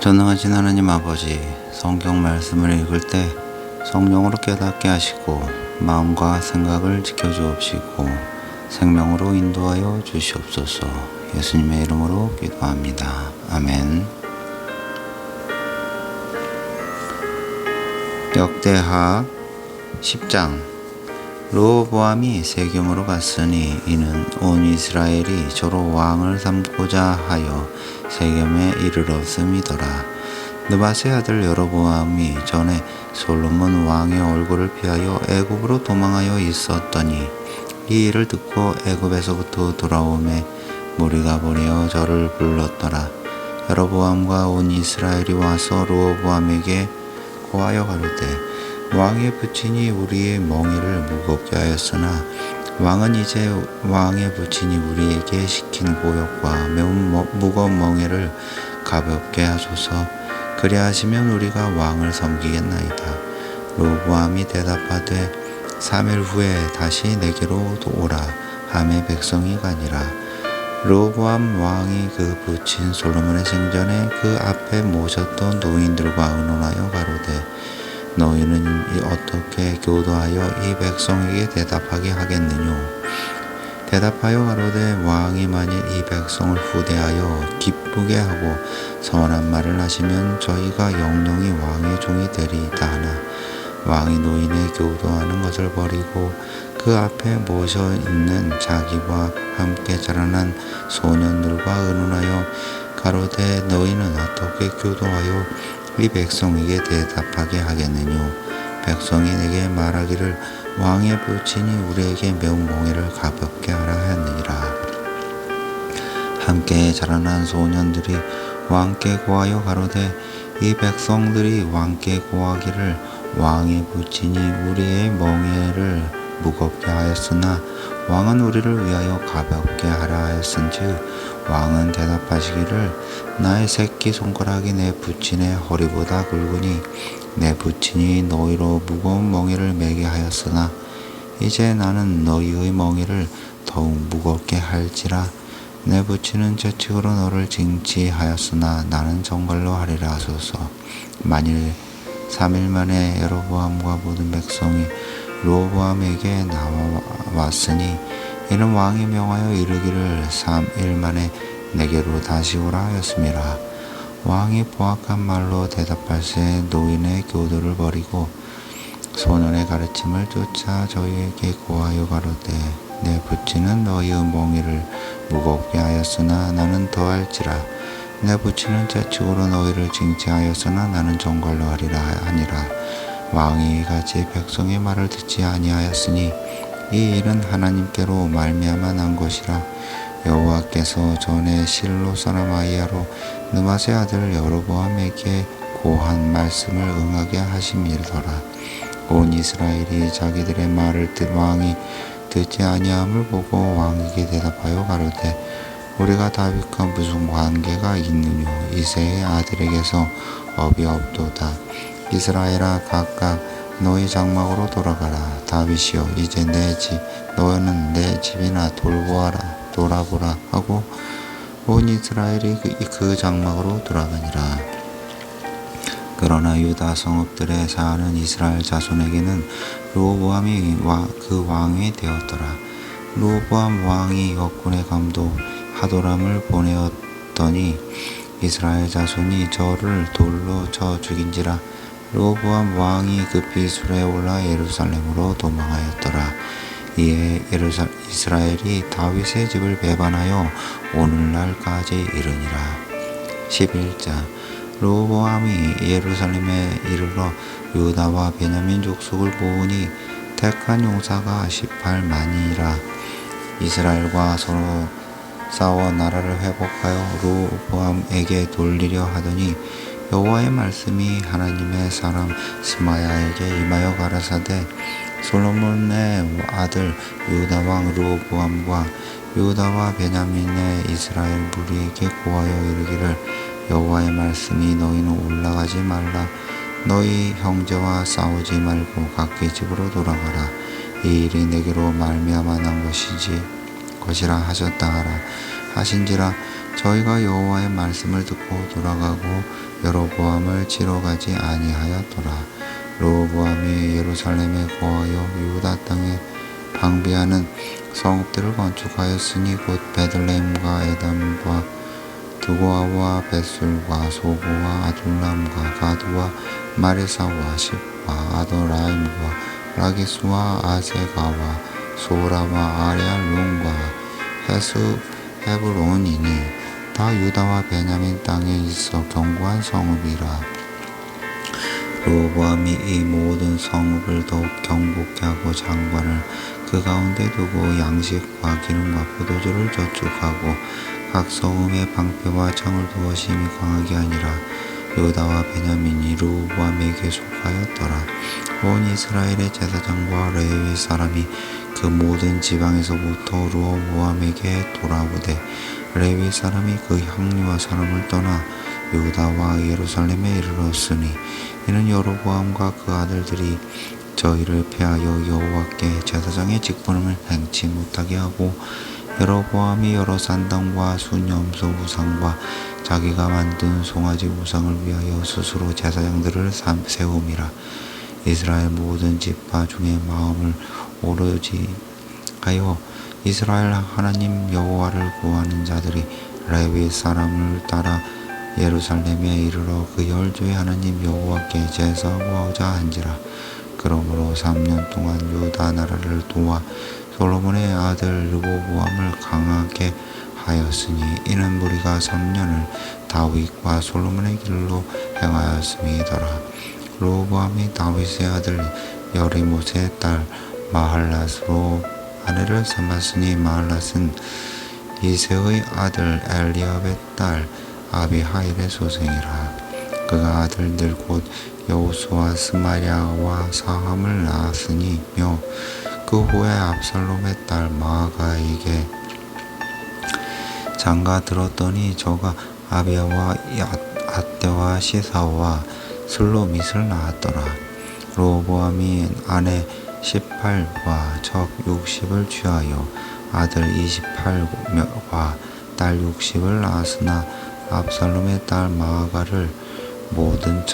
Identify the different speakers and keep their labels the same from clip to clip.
Speaker 1: 전능하신 하나님 아버지, 성경 말씀을 읽을 때 성령으로 깨닫게 하시고 마음과 생각을 지켜주옵시고 생명으로 인도하여 주시옵소서. 예수님의 이름으로 기도합니다. 아멘. 역대하 10장. 르호보암이 세겜으로 갔으니 이는 온 이스라엘이 저로 왕을 삼고자 하여 세겜에 이르렀음이더라. 느밧의 아들 여로보암이 전에 솔로몬 왕의 얼굴을 피하여 애굽으로 도망하여 있었더니 이 일을 듣고 애굽에서부터 돌아오매 무리가 보내어 저를 불렀더라. 여로보암과 온 이스라엘이 와서 르호보암에게 고하여 가로되 왕의 부친이 우리의 멍에를 무겁게 하였으나 왕은 이제 왕의 부친이 우리에게 시킨 고역과 매우 무거운 멍에를 가볍게 하소서. 그리하시면 우리가 왕을 섬기겠나이다. 르호보암이 대답하되 3일 후에 다시 내게로 오라 하매 백성이 가니라. 르호보암 왕이 그 부친 솔로몬의 생전에 그 앞에 모셨던 노인들과 의논하여 가로되 너희는 어떻게 교도하여 이 백성에게 대답하게 하겠느냐. 대답하여 가로되 왕이 만일 이 백성을 후대하여 기쁘게 하고 선한 말을 하시면 저희가 영영이 왕의 종이 되리이다 하나 왕이 노인의 교도하는 것을 버리고 그 앞에 모셔 있는 자기와 함께 자라난 소년들과 의논하여 가로되 너희는 어떻게 교도하여 이 백성에게 대답하게 하겠느냐. 백성이 내게 말하기를 왕의 부친이 우리에게 매우 멍에를 가볍게 하라 하니라. 함께 자라난 소년들이 왕께 고하여 가로되 이 백성들이 왕께 고하기를 왕의 부친이 우리의 멍에를 무겁게 하였으나 왕은 우리를 위하여 가볍게 하라 하였은즉 왕은 대답하시기를 나의 새끼 손가락이 내 부친의 허리보다 굵으니 내 부친이 너희로 무거운 멍에를 매게 하였으나 이제 나는 너희의 멍에를 더욱 무겁게 할지라. 내 부친은 채찍으로 너를 징치하였으나 나는 정갈로 하리라 하소서. 만일 3일 만에 여로보암과 모든 백성이 르호보암에게 나와왔으니 이는 왕이 명하여 이르기를 3일 만에 내게로 다시 오라 하였음이라. 왕이 보악한 말로 대답할새 노인의 교도를 버리고 소년의 가르침을 쫓아 저희에게 고하여 가로되 내 부친은 너희의 멍에를 무겁게 하였으나 나는 더할지라. 내 부친은 채찍으로 너희를 징치하였으나 나는 정갈로 하리라 하니라. 왕이 이같이 백성의 말을 듣지 아니하였으니 이 일은 하나님께로 말미암아 난 것이라. 여호와께서 전에 실로 사람 아히야로 느밧의 아들 여로보암에게 고한 말씀을 응하게 하심이더라. 온 이스라엘이 자기들의 말을 왕이 듣지 아니함을 보고 왕에게 대답하여 가로되 우리가 다윗과 무슨 관계가 있느뇨. 이새의 아들에게서 업이 없도다. 이스라엘아 각각 너희 장막으로 돌아가라. 다윗이여 이제 내 집 너는 내 집이나 돌아보라 하고 온 이스라엘이 그 장막으로 돌아가니라. 그러나 유다 성읍들에 사는 이스라엘 자손에게는 르호보암이 그 왕이 되었더라. 르호보암 왕이 역군의 감독 하도람을 보내었더니 이스라엘 자손이 저를 돌로 쳐 죽인지라. 르호보암 왕이 급히 수레에 올라 예루살렘으로 도망하였더라. 이에 이스라엘이 다윗의 집을 배반하여 오늘날까지 이르니라. 11장. 르호보암이 예루살렘에 이르러 유다와 베냐민 족속을 모으니 택한 용사가 18만이라. 이스라엘과 서로 싸워 나라를 회복하여 르호보암에게 돌리려 하더니 여호와의 말씀이 하나님의 사람 스마야에게 임하여 가라사대 솔로몬의 아들 유다 왕 르호보암과 유다와 베냐민의 이스라엘 무리에게 고하여 이르기를 여호와의 말씀이 너희는 올라가지 말라. 너희 형제와 싸우지 말고 각기 집으로 돌아가라. 이 일이 내게로 말미암아 난 것이라 하셨다 하라 하신지라. 저희가 여호와의 말씀을 듣고 돌아가고 여로보암을 치러 가지 아니하였더라. 르호보암이 예루살렘에 거하여 유다 땅에 방비하는 성읍들을 건축하였으니 곧 베들레헴과 에담과 두고아와 벳술과 소고와 아둘람과 가드와 마레사와 십과 아도라임과 라기스와 아세가와 소라와 아리알론과 헤브론이니 다 유다와 베냐민 땅에 있어 견고한 성읍이라. 르호보암이 이 모든 성읍을 더욱 견고케 하고 장관을 그 가운데 두고 양식과 기름과 포도주를 저축하고 각 성읍의 방패와 창을 두어 심히 강하게 하니라. 유다와 베냐민이 르호보암에게 속하였더라. 온 이스라엘의 제사장과 레위 사람이 그 모든 지방에서부터 르호보암에게 돌아오되 레위 사람이 그 향리와 사람을 떠나 유다와 예루살렘에 이르렀으니 이는 여로보암과 그 아들들이 저희를 패하여 여호와께 제사장의 직분을 행치 못하게 하고 여로보암이 여러 산당과 순염소 우상과 자기가 만든 송아지 우상을 위하여 스스로 제사장들을 세움이라. 이스라엘 모든 지파 중에 마음을 오로지 하여 이스라엘 하나님 여호와를 구하는 자들이 레위 사람을 따라 예루살렘에 이르러 그 열조의 하나님 여호와께 제사하고자 한지라. 그러므로 3년 동안 유다 나라를 도와 솔로몬의 아들 르호보암을 강하게 하였으니 이는 무리가 3년을 다윗과 솔로몬의 길로 행하였음이더라. 르호보암이 다윗의 아들 여리못의 딸 마할랏으로 아내를 삼았으니 마할랏은 이새의 아들 엘리압의 딸 아비하일의 소생이라. 그가 아들들 곧 여호수아 스마랴와 사함을 낳았으니며 그 후에 압살롬의 딸 마아가에게 장가 들었더니 저가 아비야와 아떼와 시사와 슬로밋을 낳았더라. 르호보암이 아내 18과 적 60을 취하여 아들 28과 딸 60을 낳았으나 압살롬의 딸 마아가를 모든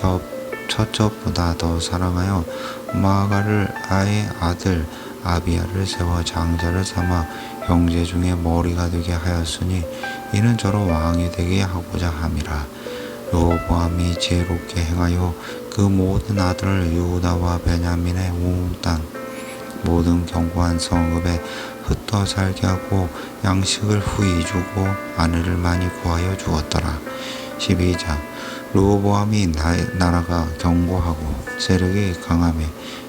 Speaker 1: 첫첩보다 더 사랑하여 마아가를 아의 아들 아비야를 세워 장자를 삼아 형제 중에 머리가 되게 하였으니 이는 저로 왕이 되게 하고자 함이라. 르호보암이 지혜롭게 행하여 그 모든 아들을 유다와 베냐민의 온 땅 모든 견고한 성읍에 흩어 살게 하고 양식을 후히 주고 아내를 많이 구하여 주었더라. 12장 르호보암이 나라가 견고하고 세력이 강하며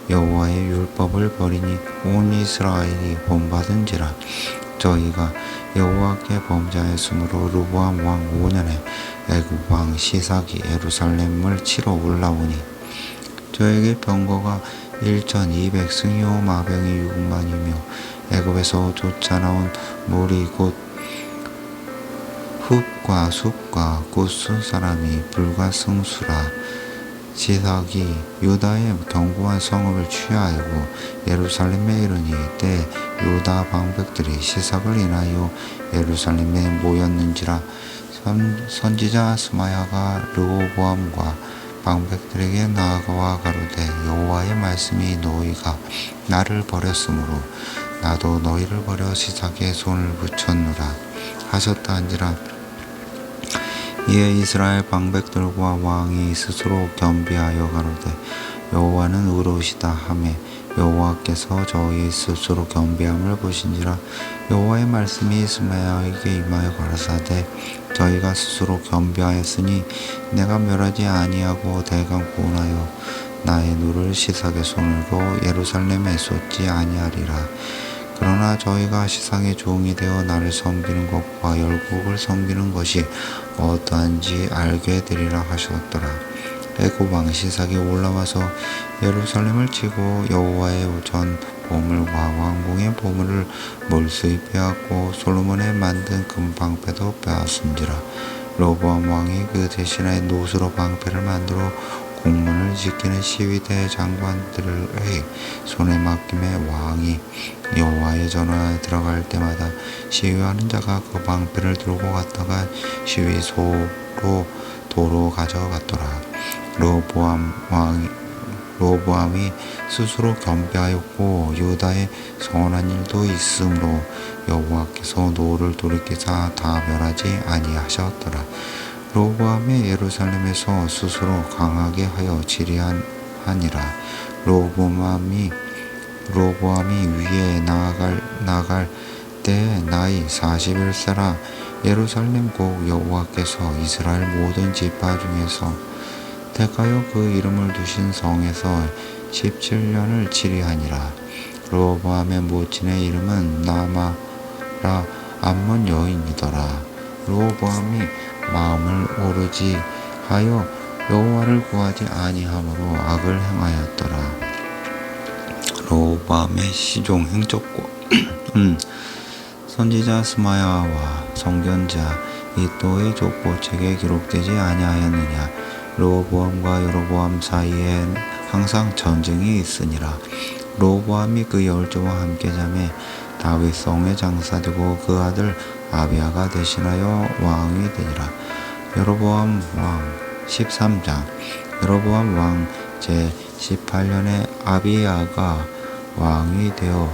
Speaker 1: 여호와의 율법을 버리니 온 이스라엘이 본받은지라. 저희가 여호와께 범죄하였으므로 르호보암 왕 5년에 애굽 왕 시삭이 예루살렘을 치러 올라오니 저에게 병거가 1200승이요 마병이 6만이며 애굽에서 쫓아나온 무리 곧 흡과 숲과 구스 사람이 불과 승수라. 시삭이 유다의 견고한 성읍을 취하고 예루살렘에 이르니 때 유다 방백들이 시삭을 인하여 예루살렘에 모였는지라. 선지자 스마야가 르호보암과 방백들에게 나아가와 가로되 여호와의 말씀이 너희가 나를 버렸으므로 나도 너희를 버려 시삭에 손을 붙였노라 하셨다 한지라. 이에 이스라엘 방백들과 왕이 스스로 겸비하여 가로되 여호와는 의로우시다 하매 여호와께서 저희 스스로 겸비함을 보신지라. 여호와의 말씀이 스마야에게 임하여 가라사대 저희가 스스로 겸비하였으니 내가 멸하지 아니하고 대강 구원하여 나의 누를 시삭의 손으로 예루살렘에 쏟지 아니하리라. 그러나 저희가 시상의 종이 되어 나를 섬기는 것과 열국을 섬기는 것이 어떠한지 알게 되리라 하셨더라. 애굽 왕 시삭이 올라와서 예루살렘을 치고 여호와의 전 보물과 왕궁의 보물을 몰수히 빼앗고 솔로몬의 만든 금방패도 빼앗은지라. 르호보암 왕이 그 대신에 노수로 방패를 만들어 공문을 지키는 시위대 장관들의 손에 맡김에 왕이 여호와의 전화에 들어갈 때마다 시위하는 자가 그 방패를 들고 갔다가 시위소로 도로 가져갔더라. 로보암이 스스로 겸비하였고 유다에 선한 일도 있으므로 여호와께서 노를 돌이키사 다 멸하지 아니하셨더라. 로보암이 예루살렘에서 스스로 강하게 하여 지리하니라. 로보암이 위에 나갈 때에 나이 41세라. 예루살렘 곧 여호와께서 이스라엘 모든 지파 중에서 택하여 그 이름을 두신 성에서 17년을 지리하니라. 로보암의 모친의 이름은 나마라 암몬 여인이더라. 로보암이 마음을 오르지 하여 여호와를 구하지 아니함으로 악을 행하였더라. 로보암의 시종 행적과 선지자 스마야와 선견자 이또의 족보책에 기록되지 아니하였느냐. 로보암과 여로보암 사이에 항상 전쟁이 있으니라. 로보암이 그 열조와 함께 잠에 다윗 성에 장사되고 그 아들 아비야가 대신하여 왕이 되니라. 여로보암 왕 13장. 여로보암 왕 제18년에 아비야가 왕이 되어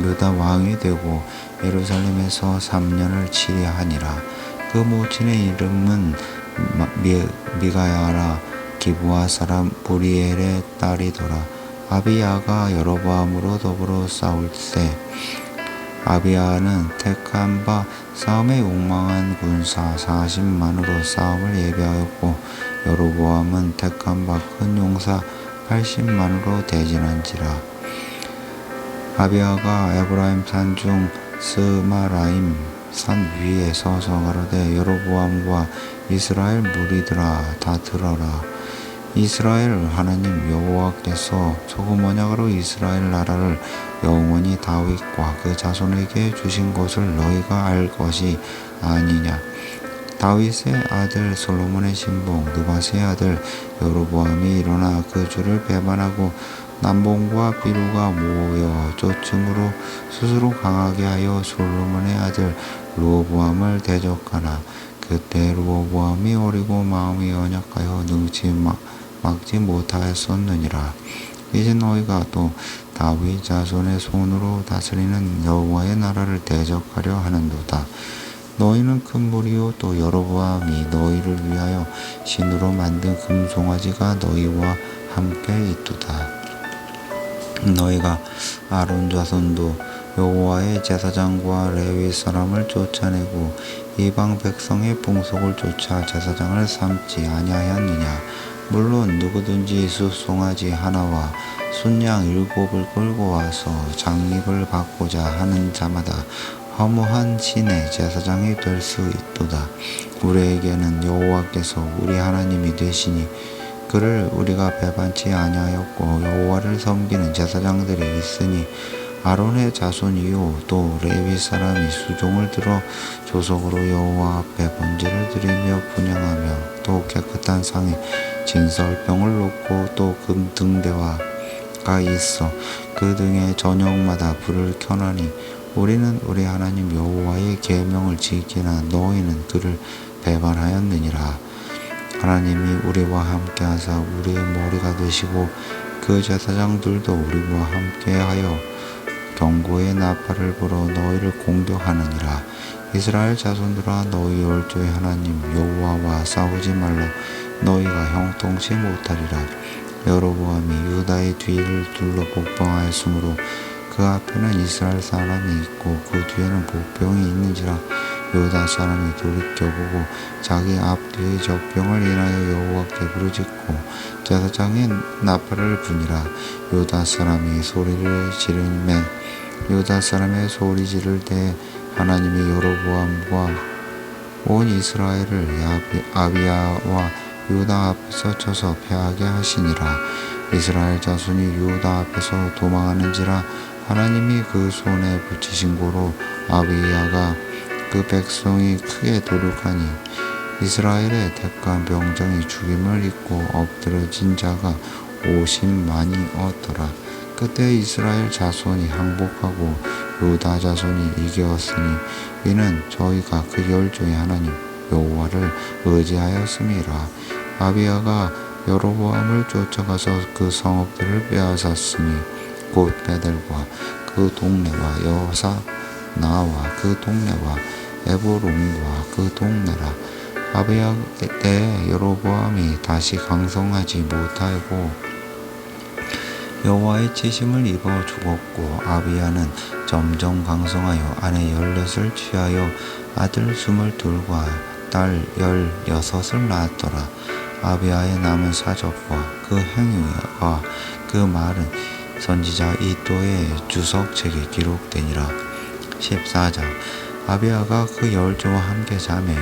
Speaker 1: 유다 왕이 되고 예루살렘에서 3년을 치리하니라. 그 모친의 이름은 미가야라. 기브아 사람 브리엘의 딸이더라. 아비야가 여로보암으로 더불어 싸울 때 아비야는 택한 바 싸움에 욕망한 군사 40만으로 싸움을 예비하였고 여로보암은 택한 바 큰 용사 80만으로 대진한지라. 아비야가 에브라임 산 중 스마라임 산 위에 서서 가로되 여로보암과 이스라엘 무리들아 다 들어라. 이스라엘 하나님 여호와께서 소금 언약으로 이스라엘 나라를 영원히 다윗과 그 자손에게 주신 것을 너희가 알 것이 아니냐. 다윗의 아들 솔로몬의 신봉 느밧의 아들 여로보암이 일어나 그 주를 배반하고 남봉과 비루가 모여 쫓음으로 스스로 강하게 하여 솔로몬의 아들 르호보암을 대적하나 그때 르호보암이 어리고 마음이 연약하여 능치 막지 못하였었느니라. 이제 너희가 또 다윗 자손의 손으로 다스리는 여호와의 나라를 대적하려 하는도다. 너희는 큰 무리요 또 여로보암이 너희를 위하여 신으로 만든 금송아지가 너희와 함께 있도다. 너희가 아론 자손도 여호와의 제사장과 레위 사람을 쫓아내고 이방 백성의 풍속을 쫓아 제사장을 삼지 아니하였느냐. 물론 누구든지 숫송아지 하나와 순양 7을 끌고 와서 장립을 받고자 하는 자마다 허무한 신의 제사장이 될 수 있도다. 우리에게는 여호와께서 우리 하나님이 되시니 그를 우리가 배반치 아니하였고 여호와를 섬기는 제사장들이 있으니 아론의 자손이요 또 레위 사람이 수종을 들어 조석으로 여호와 앞에 번제를 드리며 분향하며 또 깨끗한 상에 진설병을 놓고 또 금 등대화가 있어 그 등의 저녁마다 불을 켜나니 우리는 우리 하나님 여호와의 계명을 지키나 너희는 그를 배반하였느니라. 하나님이 우리와 함께 하사 우리의 머리가 되시고 그 제사장들도 우리와 함께하여 경고의 나팔을 불어 너희를 공격하느니라. 이스라엘 자손들아 너희 열조의 하나님 여호와와 싸우지 말라. 너희가 형통치 못하리라. 여로보암이 유다의 뒤를 둘러 복병하였으므로 그 앞에는 이스라엘 사람이 있고 그 뒤에는 복병이 있는지라. 유다 사람이 돌이켜보고 자기 앞뒤의 적병을 인하여 여호와께 부르짖고 제사장의 나팔을 부니라. 유다 사람이 소리를 지르면 유다 사람의 소리 지를 때 하나님이 여로보암과 온 이스라엘을 아비야와 유다 앞에서 쳐서 패하게 하시니라. 이스라엘 자손이 유다 앞에서 도망하는지라. 하나님이 그 손에 붙이신 고로 아비야가 그 백성이 크게 도륙하니 이스라엘의 택한 병정이 죽임을 입고 엎드러진 자가 50만이 얻더라. 그때 이스라엘 자손이 항복하고 유다 자손이 이겼으니 이는 저희가 그 열조의 하나님 여호와를 의지하였음이라. 아비야가 여로보암을 쫓아가서 그 성읍들을 빼앗았으니 곧 베델과 그 동네와 여사나와 그 동네와 에브론과 그 동네라. 아비야 때 여로보암이 다시 강성하지 못하고 여호와의 치심을 입어 죽었고 아비야는 점점 강성하여 아내 14을 취하여 아들 22과 딸 16을 낳았더라. 아비야의 남은 사적과 그 행위와 그 말은 선지자 이도의 주석책에 기록되니라. 14장 아비야가 그 열조와 함께 자매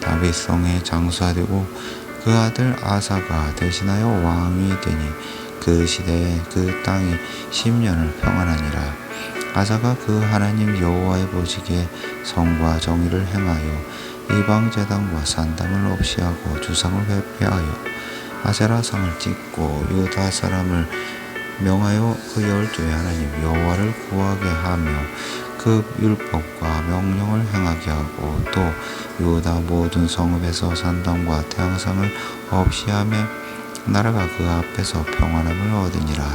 Speaker 1: 다윗성에 장수하되고 그 아들 아사가 대신하여 왕이 되니 그 시대에 그 땅이 10년을 평안하니라. 아사가 그 하나님 여호와의 보시기에 성과 정의를 행하여 이방 제단과 산담을 없이 하고 주상을 회피하여 아세라상을 찍고 유다 사람을 명하여 그 열조의 하나님 여호와를 구하게 하며 그 율법과 명령을 행하게 하고 또 유다 모든 성읍에서 산당과 태양상을 없이 하며 나라가 그 앞에서 평안함을 얻으니라.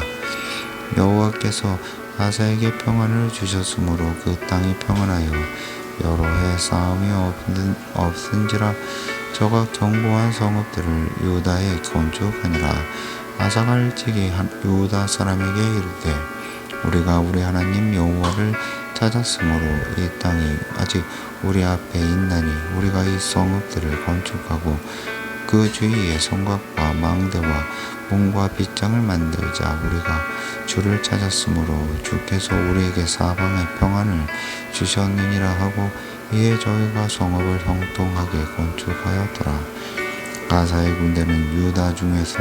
Speaker 1: 여호와께서 아사에게 평안을 주셨으므로 그 땅이 평안하여 여러 해 싸움이 없은지라. 저가 견고한 성읍들을 유다에 건축하니라. 아사가 일찍이 유다 사람에게 이르되 우리가 우리 하나님 여호와를 찾았으므로 이 땅이 아직 우리 앞에 있나니 우리가 이 성읍들을 건축하고 그 주위에 성곽과 망대와 문과 빗장을 만들자. 우리가 주를 찾았으므로 주께서 우리에게 사방에 평안을 주셨느니라 하고 이에 저희가 성읍을 형통하게 건축하였더라. 아사의 군대는 유다 중에서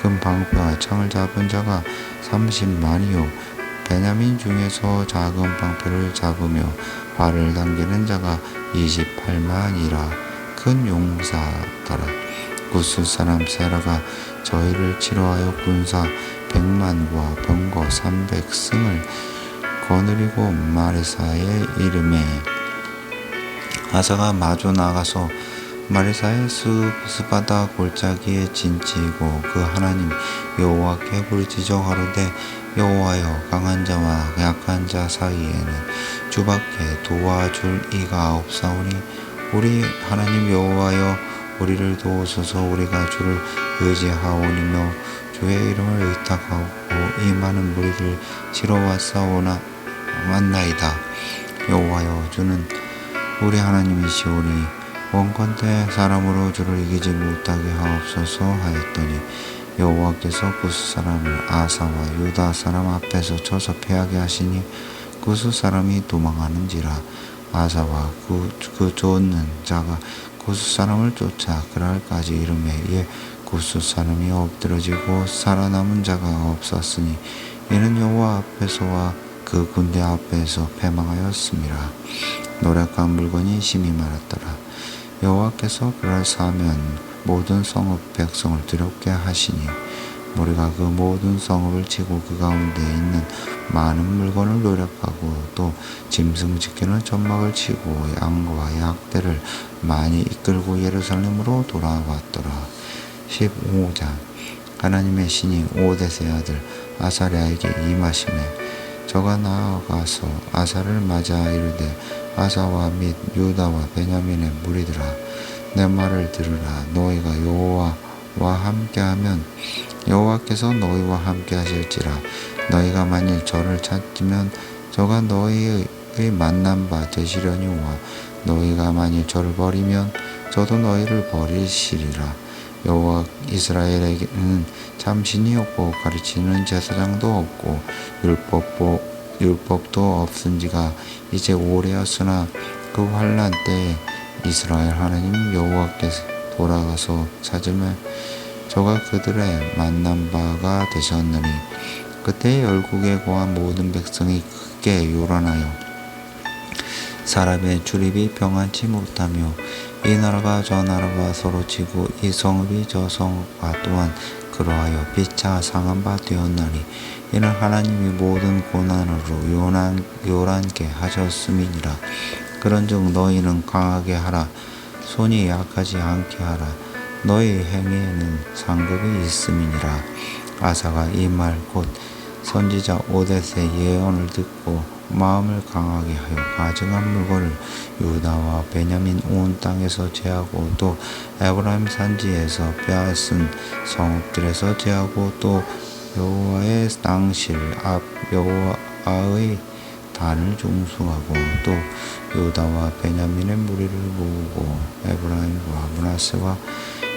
Speaker 1: 큰 방패와 창을 잡은 자가 30만이요 베냐민 중에서 작은 방패를 잡으며 발을 당기는 자가 28만이라. 큰 용사더라. 구스 사람 세라가 저희를 치료하여 군사 100만과 병거 300승을 거느리고 마레사의 이름에 아사가 마주 나가서 마레사의 스바다 골짜기에 진치고 그 하나님 여호와께 부르짖어 가로되 여호와여 강한 자와 약한 자 사이에는 주밖에 도와줄 이가 없사오니 우리 하나님 여호와여 우리를 도우소서. 우리가 주를 의지하오니며 주의 이름을 의탁하고 이 많은 무리를 치러 왔나이다. 여호와여 주는 우리 하나님이시오니 원컨대 사람으로 주를 이기지 못하게 하옵소서 하였더니 여호와께서 구스 사람을 아사와 유다 사람 앞에서 쳐서 패하게 하시니 구스 사람이 도망하는지라. 아사와 그 쫓는 자가 구스 사람을 쫓아 그랄까지 이르매 이에 구스 사람이 엎드러지고 살아남은 자가 없었으니 이는 여호와 앞에서와 그 군대 앞에서 패망하였음이라. 노력한 물건이 심히 많았더라. 여호와께서 그를 사면 모든 성읍 백성을 두렵게 하시니 우리가 그 모든 성읍을 치고 그 가운데 있는 많은 물건을 노력하고 또 짐승 지키는 천막을 치고 양과 약대를 많이 이끌고 예루살렘으로 돌아왔더라. 15장 하나님의 신이 오데스의 아들 아사랴에게 임하시매 저가 나아가서 아사를 맞아 이르되 아사와 및 유다와 베냐민의 무리들아 내 말을 들으라. 너희가 여호와와 함께하면 여호와께서 너희와 함께 하실지라. 너희가 만일 저를 찾으면 저가 너희의 만난 바 되시려니와 너희가 만일 저를 버리면 저도 너희를 버리시리라. 여호와 이스라엘에게는 참신이 없고 가르치는 제사장도 없고 율법도 없은 지가 이제 오래였으나 그 환난 때에 이스라엘 하나님 여호와께서 돌아가서 찾으면 저가 그들의 만난 바가 되셨느니 그때 열국에 거한 모든 백성이 크게 요란하여 사람의 출입이 평안치 못하며 이 나라가 저 나라가 서로 치고 이 성읍이 저 성읍과 또한 그러하여 피차 상한 바 되었나니 이는 하나님이 모든 고난으로 요란케 하셨음이니라. 그런즉 너희는 강하게 하라. 손이 약하지 않게 하라. 너희 행위에는 상급이 있음이니라. 아사가 이 말 곧 선지자 오뎃의 예언을 듣고 마음을 강하게 하여 가증한 물건을 유다와 베냐민 온 땅에서 제하고 또 에브라임 산지에서 빼앗은 성읍들에서 제하고 또 여호와의 땅실 앞 여호와의 단을 중수하고 또 유다와 베냐민의 무리를 모으고 에브라임과 므낫세와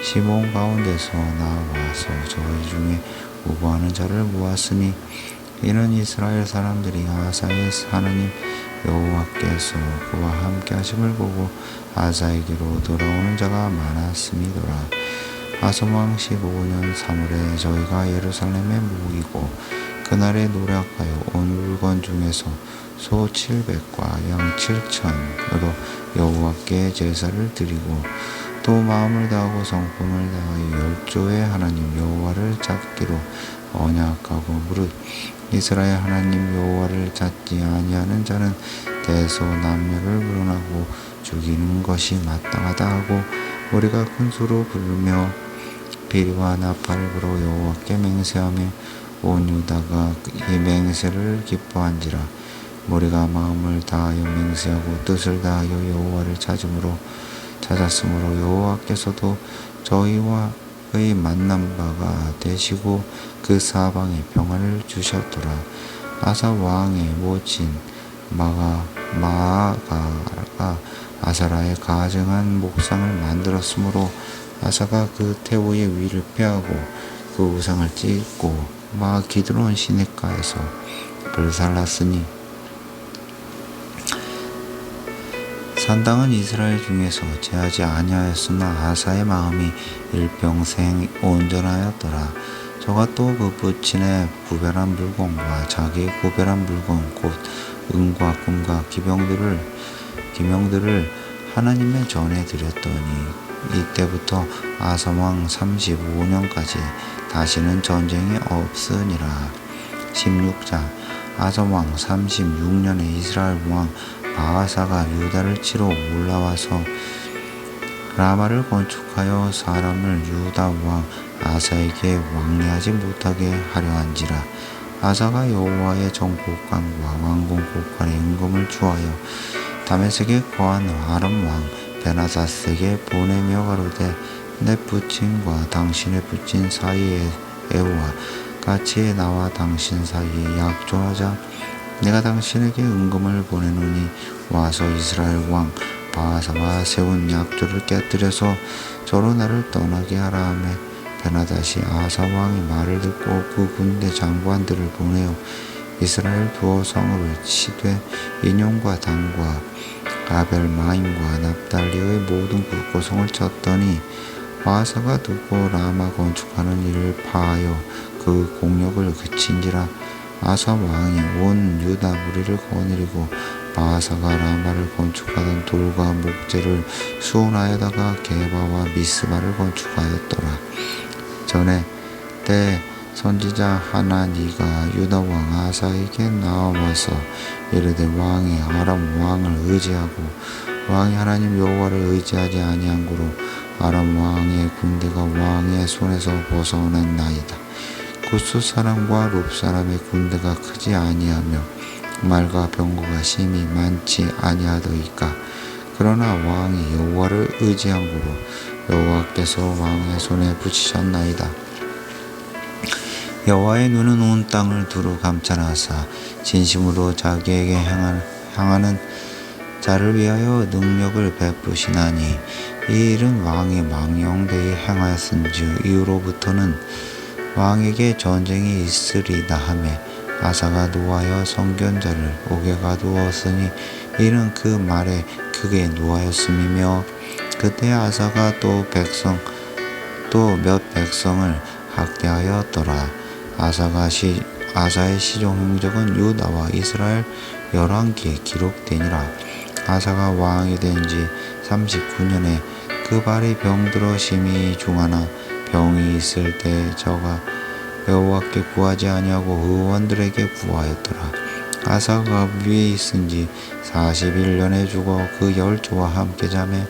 Speaker 1: 시몬 가운데서 나와서 저희 중에 우고하는 자를 모았으니 이는 이스라엘 사람들이 아사의 하나님 여호와께서 그와 함께 하심을 보고 아사에게로 돌아오는 자가 많았음이더라. 아솜왕 15년 3월에 저희가 예루살렘에 모이고 그날에 노력하여 온 물건 중에서 소 700과 양 7천으로 여호와께 제사를 드리고 또 마음을 다하고 성품을 다하여 열조의 하나님 여호와를 찾기로 언약하고 무릇 이스라엘 하나님 여호와를 찾지 아니하는 자는 대소남녀를 물어나고 죽이는 것이 마땅하다 하고 우리가 큰 소로 부르며 비리와 나팔을 불어 여호와께 맹세하며 온 유다가 이 맹세를 기뻐한지라. 우리가 마음을 다하여 맹세하고 뜻을 다하여 여호와를 찾았으므로 여호와께서도 저희와의 만난 바가 되시고 그 사방에 평안을 주셨더라. 아사 왕의 모친 마아가가 아사라의 가증한 목상을 만들었으므로 아사가 그 태우의 위를 폐하고 그 우상을 찢고 기드론 시냇가에서 불살랐으니 산당은 이스라엘 중에서 제하지 아니하였으나 아사의 마음이 일평생 온전하였더라. 저가 또 그 부친의 구별한 물건과 자기의 구별한 물건 곧 은과 금과 기명들을 하나님의 전에 드렸더니 이때부터 아사왕 35년까지 다시는 전쟁이 없으니라. 16장 아사왕 36년에 이스라엘 왕 바아사가 유다를 치러 올라와서 라마를 건축하여 사람을 유다 왕 아사에게 왕래하지 못하게 하려 한지라. 아사가 여호와의 정복관과 왕궁 복관의 임금을 주하여 다메섹에 거한 아람 왕 베나다스에게 보내며 가로되 내 부친과 당신의 부친 사이에 애와 같이 나와 당신 사이에 약조하자. 내가 당신에게 임금을 보내노니 와서 이스라엘 왕 바아사가 세운 약조를 깨뜨려서 저로 나를 떠나게 하라 하매 베나다시 아사 왕의 말을 듣고 그 군대 장관들을 보내어 이스라엘 두어 성읍을 치되 인용과 단과 아벨마임과 납달리의 모든 굴고성을 쳤더니 바아사가 두고 라마 건축하는 일을 파하여 그 공력을 그친지라. 아사 왕이 온 유다 무리를 거느리고 바아사가 라마를 건축하던 돌과 목재를 수온하여다가 게바와 미스바를 건축하였더라. 전에 때 선지자 하나니가 유다 왕 아사에게 나와서 이르되 왕이 아람 왕을 의지하고 왕이 하나님 여호와를 의지하지 아니한 고로 아람 왕의 군대가 왕의 손에서 벗어났나이다. 구스 사람과 룹 사람의 군대가 크지 아니하며 말과 병거가 심히 많지 아니하더이까. 그러나 왕이 여호와를 의지한 고로 여호와께서 왕의 손에 붙이셨나이다. 여호와의 눈은 온 땅을 두루 감찰하사 진심으로 자기에게 향하는 자를 위하여 능력을 베푸시나니 이 일은 왕이 망령되이 행하였은즉 이후로부터는 왕에게 전쟁이 있으리다 하며 아사가 노하여 성견자를 옥에 가두었으니 이는 그 말에 크게 노하였음이며 그때 아사가 또 몇 백성을 학대하였더라. 아사의 시종 행적은 유다와 이스라엘 열왕기에 기록되니라. 아사가 왕이 된 지 39년에 그 발이 병들어 심히 중하나 병이 있을 때 저가 여호와께 구하지 아니하고 의원들에게 구하였더라. 아사가 위에 있은지 41년에 죽어 그 열조와 함께 잠에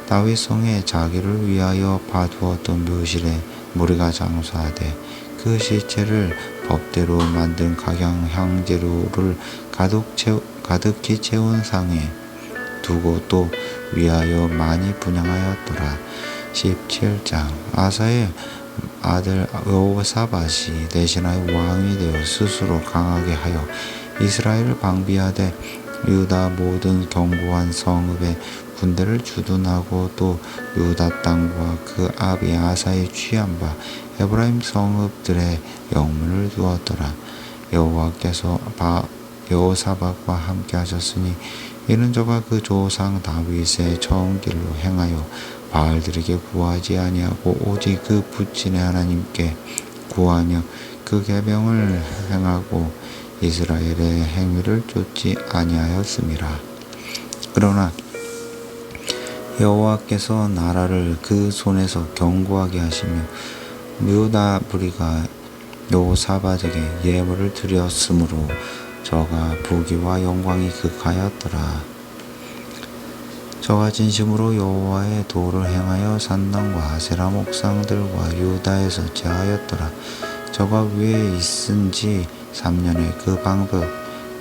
Speaker 1: 다윗 성에 자기를 위하여 봐두었던 묘실에 무리가 장사하되 그 시체를 법대로 만든 각양 향재료를 가득히 채운 상에 두고 또 위하여 많이 분양하였더라. 17장. 아사의 아들 여호사밧이 대신하여 왕이 되어 스스로 강하게 하여 이스라엘을 방비하되 유다 모든 견고한 성읍에 군대를 주둔하고 또 유다 땅과 그 아비 아사의 취한 바 에브라임 성읍들의 영문을 두었더라. 여호와께서 여호사밧과 함께 하셨으니 이는 저가 그 조상 다윗의 처음 길로 행하여 바알들에게 구하지 아니하고 오직 그 부친의 하나님께 구하며 그 계명을 행하고 이스라엘의 행위를 쫓지 아니하였음이라. 그러나 여호와께서 나라를 그 손에서 견고하게 하시며 유다 무리가 여호사밧에게 예물을 드렸으므로 저가 부귀와 영광이 극하였더라. 저가 진심으로 여호와의 도를 행하여 산당과 아세라 목상들과 유다에서 제하였더라. 저가 위에 있은지 3년에 그 방벽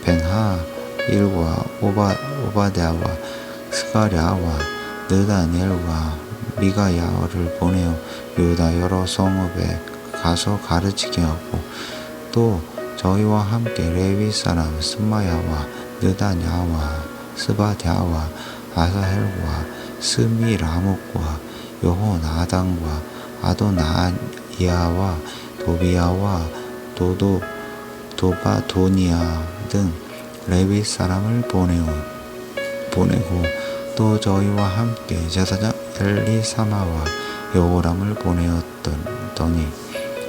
Speaker 1: 벤하 일과 오바댜와 스가랴와 느다넬과 미가야를 보내어 유다 여러 성읍에 가서 가르치게 하고 또 저희와 함께 레위 사람 스마야와 느다냐와 스바댜와 아사헬과 스미라묵과 여호나단과 아도나이아와 도비야와 도바도니아 등 레위 사람을 보내고 또 저희와 함께 제사장 엘리사마와 여호람을 보내었더니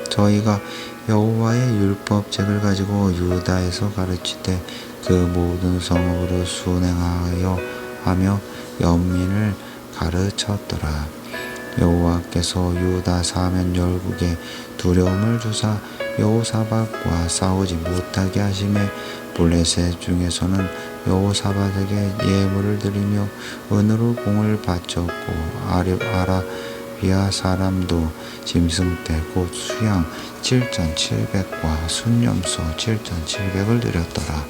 Speaker 1: 저희가 여호와의 율법책을 가지고 유다에서 가르치되 그 모든 성읍으로 순행하여 하며 연민을 가르쳤더라. 여호와께서 유다 사면 열국에 두려움을 주사 여호사밧과 싸우지 못하게 하심에 블레셋 중에서는 여호사밧에게 예물을 드리며 은으로 공을 바쳤고 아라비아 사람도 짐승떼 곧 수양 7,700과 순념소 7,700을 드렸더라.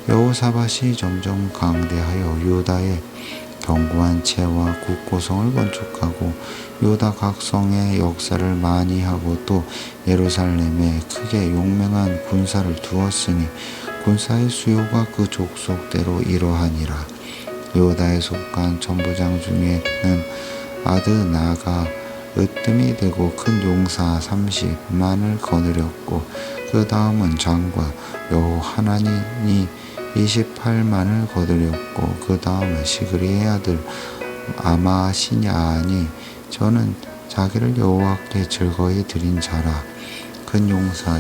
Speaker 1: 여호사밧이 점점 강대하여 유다의 견고한 채와 국고성을 건축하고 유다 각 성에 역사를 많이 하고 또 예루살렘에 크게 용맹한 군사를 두었으니 군사의 수요가 그 족속대로 이러하니라. 유다에 속한 천부장 중에는 아드나가 으뜸이 되고 큰 용사 30만을 거느렸고 그 다음은 장과 여호하나닌이 28만을 거두렸고 그 다음에 시그리의 아들 아마시냐니 저는 자기를 여호와께 즐거이 드린 자라. 큰 용사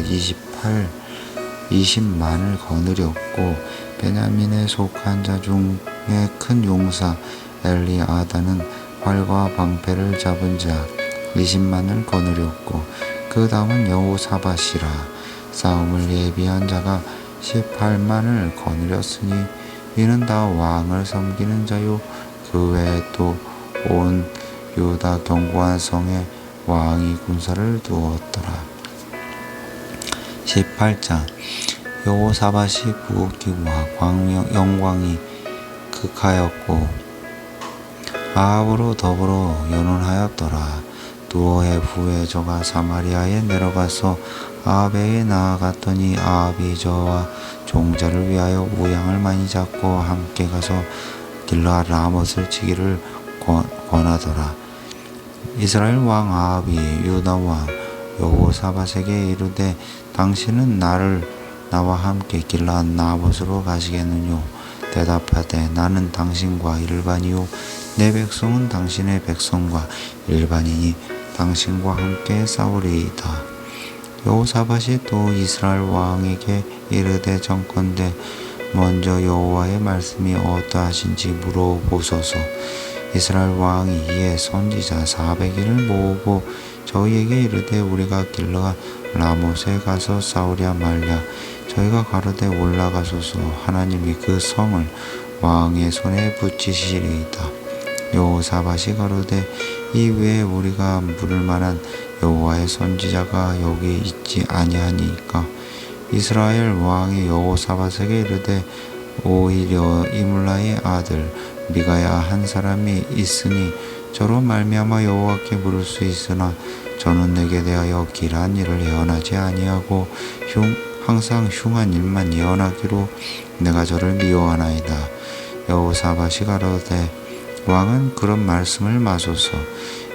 Speaker 1: 20만을 거느렸고 베냐민에 속한 자 중에 큰 용사 엘리아다는 활과 방패를 잡은 자 20만을 거느렸고 그 다음은 여호사밧이라. 싸움을 예비한 자가 18만을 거느렸으니 이는 다 왕을 섬기는 자요 그 외에 또 온 유다 견고한 성에 왕이 군사를 두었더라. 18장. 여호사밧이 부귀와 영광이 극하였고 아합으로 더불어 연혼하였더라. 두어 해 후에 저가 사마리아에 내려가서 아합에게 나아갔더니 아합이 저와 종자를 위하여 우양을 많이 잡고 함께 가서 길르앗 라못을 치기를 권하더라. 이스라엘 왕 아합이 유다 왕 여호사밧에게 이르되 당신은 나와 함께 길르앗 라못으로 가시겠느뇨? 대답하되 나는 당신과 일반이요 내 백성은 당신의 백성과 일반이니 당신과 함께 싸우리이다. 여호사밧이 또 이스라엘 왕에게 이르되 정컨대 먼저 여호와의 말씀이 어떠하신지 물어보소서. 이스라엘 왕이 이에 선지자 400인을 모으고 저희에게 이르되 우리가 길르앗 라못에 가서 싸우랴 말랴. 저희가 가로되 올라가소서. 하나님이 그 성을 왕의 손에 붙이시리이다. 여호사밧이 가로되 이 외에 우리가 물을 만한 여호와의 선지자가 여기 있지 아니하니까. 이스라엘 왕이 여호사밧에게 이르되 오히려 이물라의 아들 미가야 한 사람이 있으니 저로 말미암아 여호와께 물을 수 있으나 저는 내게 대하여 길한 일을 예언하지 아니하고 항상 흉한 일만 예언하기로 내가 저를 미워하나이다. 여호사밧이 가로되 왕은 그런 말씀을 마소서.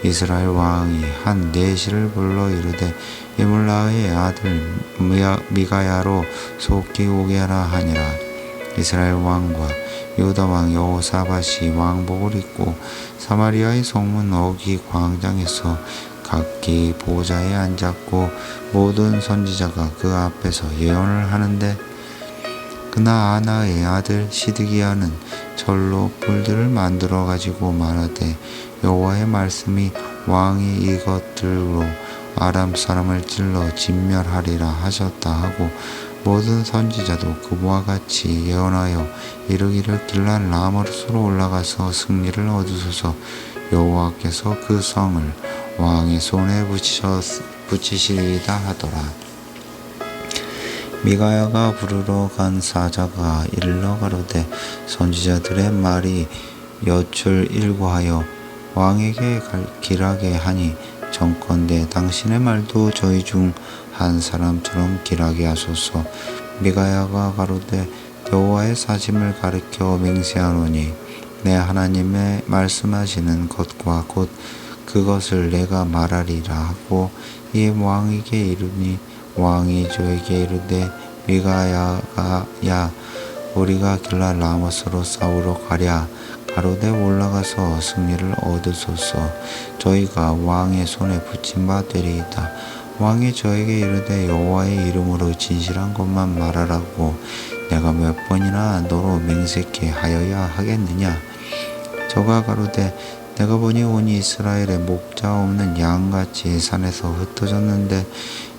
Speaker 1: 이스라엘 왕이 한 내시를 불러 이르되 이물라의 아들 미가야로 속히 오게 하라 하니라. 이스라엘 왕과 유다 왕 여호사밧이 왕복을 입고 사마리아의 성문 어기 광장에서 각기 보좌에 앉았고 모든 선지자가 그 앞에서 예언을 하는데 그나 아나의 아들 시드기야는 절로 불들을 만들어 가지고 말하되 여호와의 말씀이 왕이 이것들로 아람 사람을 찔러 진멸하리라 하셨다 하고 모든 선지자도 그와 같이 예언하여 이르기를 길랄 라모스로 올라가서 승리를 얻으소서. 여호와께서 그 성을 왕의 손에 붙이시리이다 하더라. 미가야가 부르러 간 사자가 일러 가로되 선지자들의 말이 여출 일구하여 왕에게 길하게 하니 정컨대 당신의 말도 저희 중 한 사람처럼 길하게 하소서. 미가야가 가로되 여호와의 사심을 가리켜 맹세하노니 내 하나님의 말씀하시는 것과 곧 그것을 내가 말하리라 하고 이 왕에게 이르니 왕이 저에게 이르되 미가야가 야 우리가 길랄 라모스로 싸우러 가랴. 가로되 올라가서 승리를 얻으소서. 저희가 왕의 손에 붙임 바 되리이다. 왕이 저에게 이르되 여호와의 이름으로 진실한 것만 말하라고 내가 몇 번이나 너로 맹세케 하여야 하겠느냐. 저가 가로되 내가 보니 온 이스라엘에 목자 없는 양같이 산에서 흩어졌는데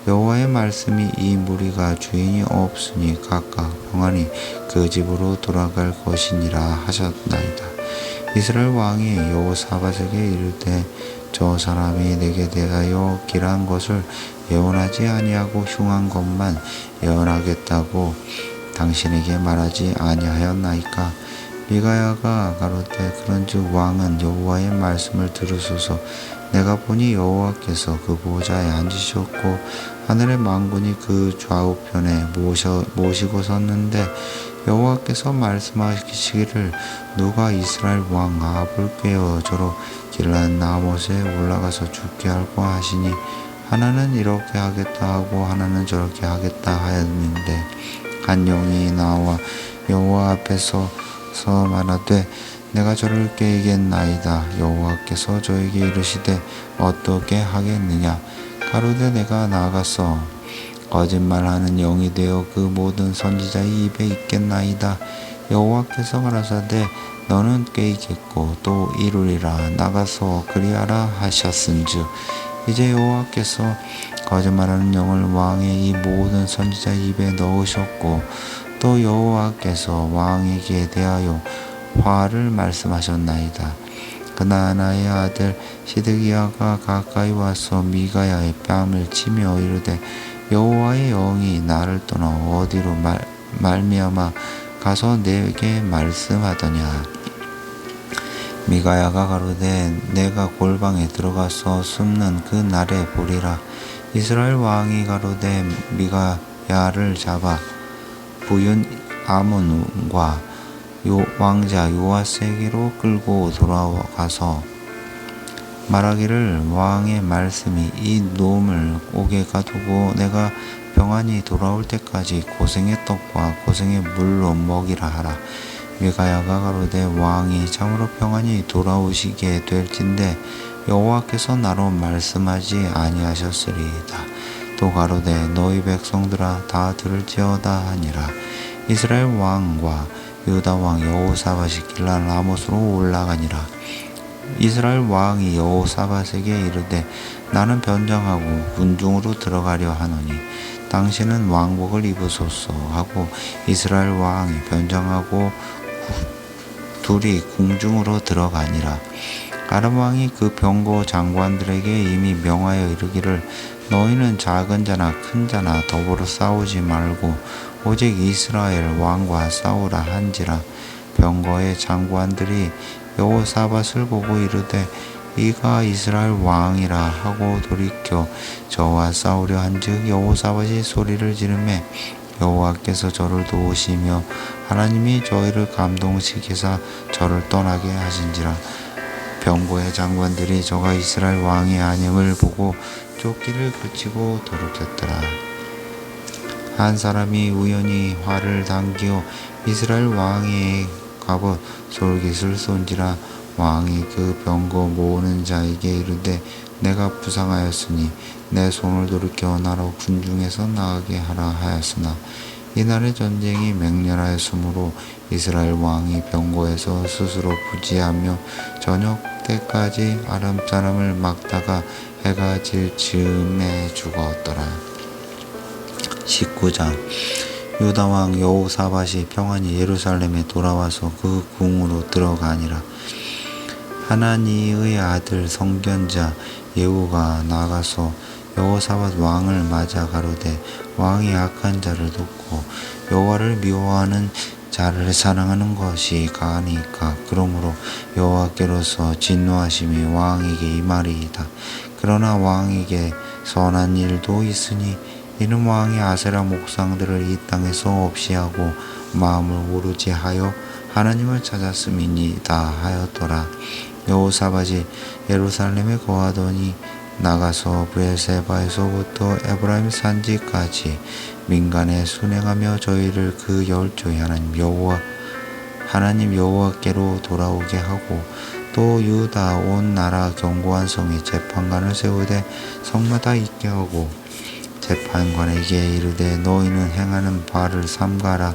Speaker 1: 여호와의 말씀이 이 무리가 주인이 없으니 각각 평안히 그 집으로 돌아갈 것이니라 하셨나이다. 이스라엘 왕이 여호사밧에게 이르되 저 사람이 내게 대하여 길한 것을 예언하지 아니하고 흉한 것만 예언하겠다고 당신에게 말하지 아니하였나이까. 미가야가 가로되 그런즉 왕은 여호와의 말씀을 들으소서. 내가 보니 여호와께서 그 보좌에 앉으셨고 하늘의 만군이 그 좌우편에 모시고 섰는데 여호와께서 말씀하시기를 누가 이스라엘 왕 아합을 꾀어 저로 길랄 라못에 올라가서 죽게 할까 하시니 하나는 이렇게 하겠다 하고 하나는 저렇게 하겠다 하였는데 한 영이 나와 여호와 앞에서 말하되 내가 저를 깨이겠나이다. 여호와께서 저에게 이르시되 어떻게 하겠느냐. 가로되 내가 나가서 거짓말하는 영이 되어 그 모든 선지자의 입에 있겠나이다. 여호와께서 가라사대 너는 깨이겠고 또 이루리라. 나가서 그리하라 하셨은즉 이제 여호와께서 거짓말하는 영을 왕의 이 모든 선지자의 입에 넣으셨고 또 여호와께서 왕에게 대하여 화를 말씀하셨나이다. 그나나의 아들 시드기야가 가까이 와서 미가야의 뺨을 치며 이르되 여호와의 영이 나를 떠나 어디로 말미암아 가서 내게 말씀하더냐. 미가야가 가로되 내가 골방에 들어가서 숨는 그 날에 보리라. 이스라엘 왕이 가로되 미가야를 잡아 부윤 아몬과 왕자 요아스에게로 끌고 돌아가서 말하기를 왕의 말씀이 이 놈을 옥에 가두고 내가 평안히 돌아올 때까지 고생의 떡과 고생의 물로 먹이라 하라. 미가야가 가로되 왕이 참으로 평안히 돌아오시게 될진데 여호와께서 나로 말씀하지 아니하셨으리이다. 또 가로되 너희 백성들아 다 들을지어다 하니라. 이스라엘 왕과 유다 왕 여호사밧이 길랄 라못으로 올라가니라. 이스라엘 왕이 여호사밧에게 이르되 나는 변장하고 군중으로 들어가려 하노니 당신은 왕복을 입으소서 하고 이스라엘 왕이 변장하고 둘이 궁중으로 들어가니라. 아람 왕이 그 병거 장관들에게 이미 명하여 이르기를 너희는 작은 자나 큰 자나 더불어 싸우지 말고 오직 이스라엘 왕과 싸우라 한지라. 병거의 장관들이 여호사밧을 보고 이르되 이가 이스라엘 왕이라 하고 돌이켜 저와 싸우려 한즉 여호사밧이 소리를 지르매 여호와께서 저를 도우시며 하나님이 저희를 감동시키사 저를 떠나게 하신지라. 병거의 장관들이 저가 이스라엘 왕이 아님을 보고 쫓기를 그치고 돌이켰더라. 한 사람이 우연히 활을 당기어 이스라엘 왕의 갑옷 솔깃을 쏜지라. 왕이 그 병거 모으는 자에게 이르되 내가 부상하였으니 내 손을 돌이켜 나로 군중에서 나가게 하라 하였으나 이날의 전쟁이 맹렬하였으므로 이스라엘 왕이 병거에서 스스로 부지하며 저녁 때까지 아람 사람을 막다가 해가 질 즈음에 죽었더라. 19장 유다 왕 여호사밧이 평안히 예루살렘에 돌아와서 그 궁으로 들어가니라. 하나니의 아들 선견자 예후가 나가서 여호사밧 왕을 맞아 가로되 왕이 악한 자를 돕고 여호와를 미워하는 자를 사랑하는 것이 가하니까 그러므로 여호와께로서 진노하심이 왕에게 임하리이다. 그러나 왕에게 선한 일도 있으니 이는 왕이 아세라 목상들을 이 땅에서 없이 하고 마음을 오르지 하여 하나님을 찾았음이니이다 하였더라. 여호사밧이 예루살렘에 거하더니 나가서 브엘세바에서부터 에브라임 산지까지 민간에 순행하며 저희를 그 열조의 하나님 여호와께로 돌아오게 하고 또 유다 온 나라 견고한 성에 재판관을 세우되 성마다 있게 하고 재판관에게 이르되 너희는 행하는 바를 삼가라.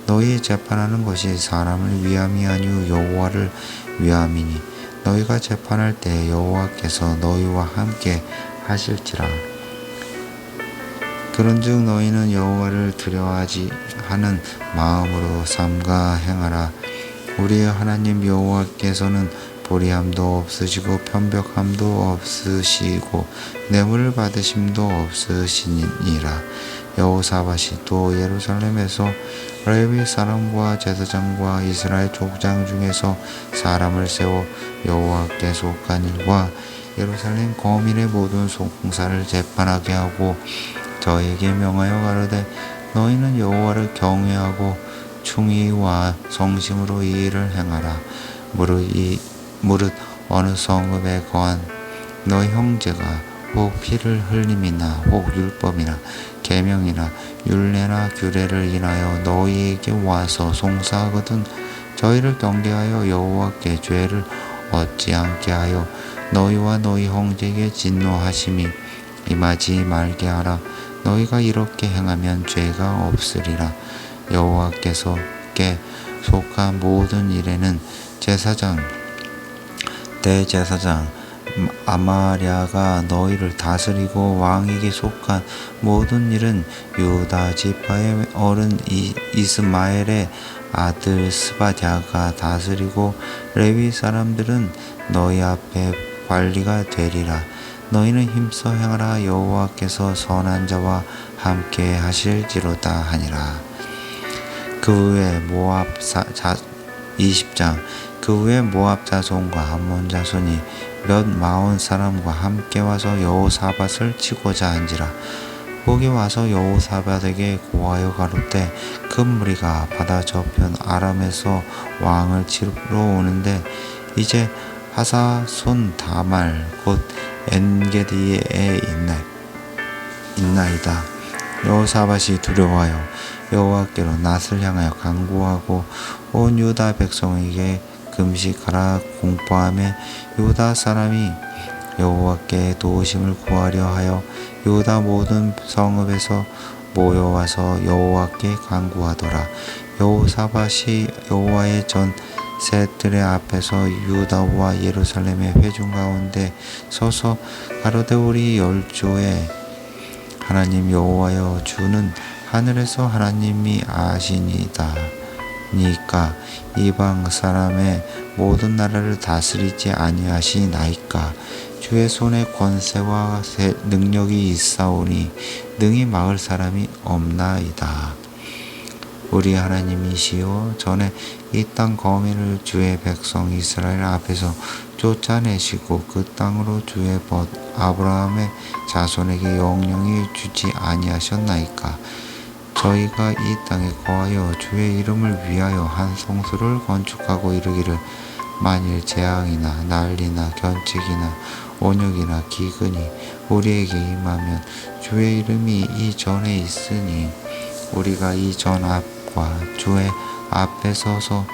Speaker 1: 너희 재판하는 것이 사람을 위함이 아니오 여호와를 위함이니 너희가 재판할 때 여호와께서 너희와 함께 하실지라. 그런즉 너희는 여호와를 두려워하지 하는 마음으로 삼가 행하라. 우리의 하나님 여호와께서는 불의함도 없으시고 편벽함도 없으시고 뇌물을 받으심도 없으시니라. 여호사밧이 또 예루살렘에서 레위 사람과 제사장과 이스라엘 족장 중에서 사람을 세워 여호와께 속한 일과 예루살렘 거민의 모든 송사를 재판하게 하고 저에게 명하여 가로되 너희는 여호와를 경외하고 충의와 성심으로 이 일을 행하라. 무릇 어느 성읍에 거한 너희 형제가 혹 피를 흘림이나 혹 율법이나 계명이나 율례나 규례를 인하여 너희에게 와서 송사하거든 저희를 경계하여 여호와께 죄를 얻지 않게 하여 너희와 너희 형제에게 진노하심이 임하지 말게 하라. 너희가 이렇게 행하면 죄가 없으리라. 여호와께서께 속한 모든 일에는 대제사장 아마랴가 너희를 다스리고 왕에게 속한 모든 일은 유다 지파의 어른 이스마엘의 아들 스바랴가 다스리고 레위 사람들은 너희 앞에 관리가 되리라. 너희는 힘써 행하라. 여호와께서 선한 자와 함께 하실지로다 하니라. 그 후에 20장 그 후에 모압 자손과 암몬 자손이 몇 마흔 사람과 함께 와서 여호사밧을 치고자 한지라. 거기 와서 여호사밧에게 고하여 가로되 큰 무리가 바다 저편 아람에서 왕을 치러 오는데 이제 하사손 다말 곧 엔게디에 있나이다. 여호사밧이 두려워하여 여호와께로 낯을 향하여 간구하고 온 유다 백성에게 금식하라 공포하며 유다 사람이 여호와께 도우심을 구하려 하여 유다 모든 성읍에서 모여와서 여호와께 간구하더라. 여호사밧이 여호와의 전 새 뜰의 앞에서 유다와 예루살렘의 회중 가운데 서서 가로되 우리 열조의 하나님 여호와여 주는 하늘에서 하나님이 아시니이다. 니까 이방 사람의 모든 나라를 다스리지 아니하시나이까. 주의 손에 권세와 능력이 있사오니 능히 막을 사람이 없나이다. 우리 하나님이시여 전에 이 땅 거민을 주의 백성 이스라엘 앞에서 쫓아내시고 그 땅으로 주의 벗 아브라함의 자손에게 영영히 주지 아니하셨나이까. 저희가 이 땅에 거하여 주의 이름을 위하여 한 성소를 건축하고 이르기를 만일 재앙이나 난리나 견책이나 온역이나 기근이 우리에게 임하면 주의 이름이 이 전에 있으니 우리가 이 전 앞과 주의 앞에 서서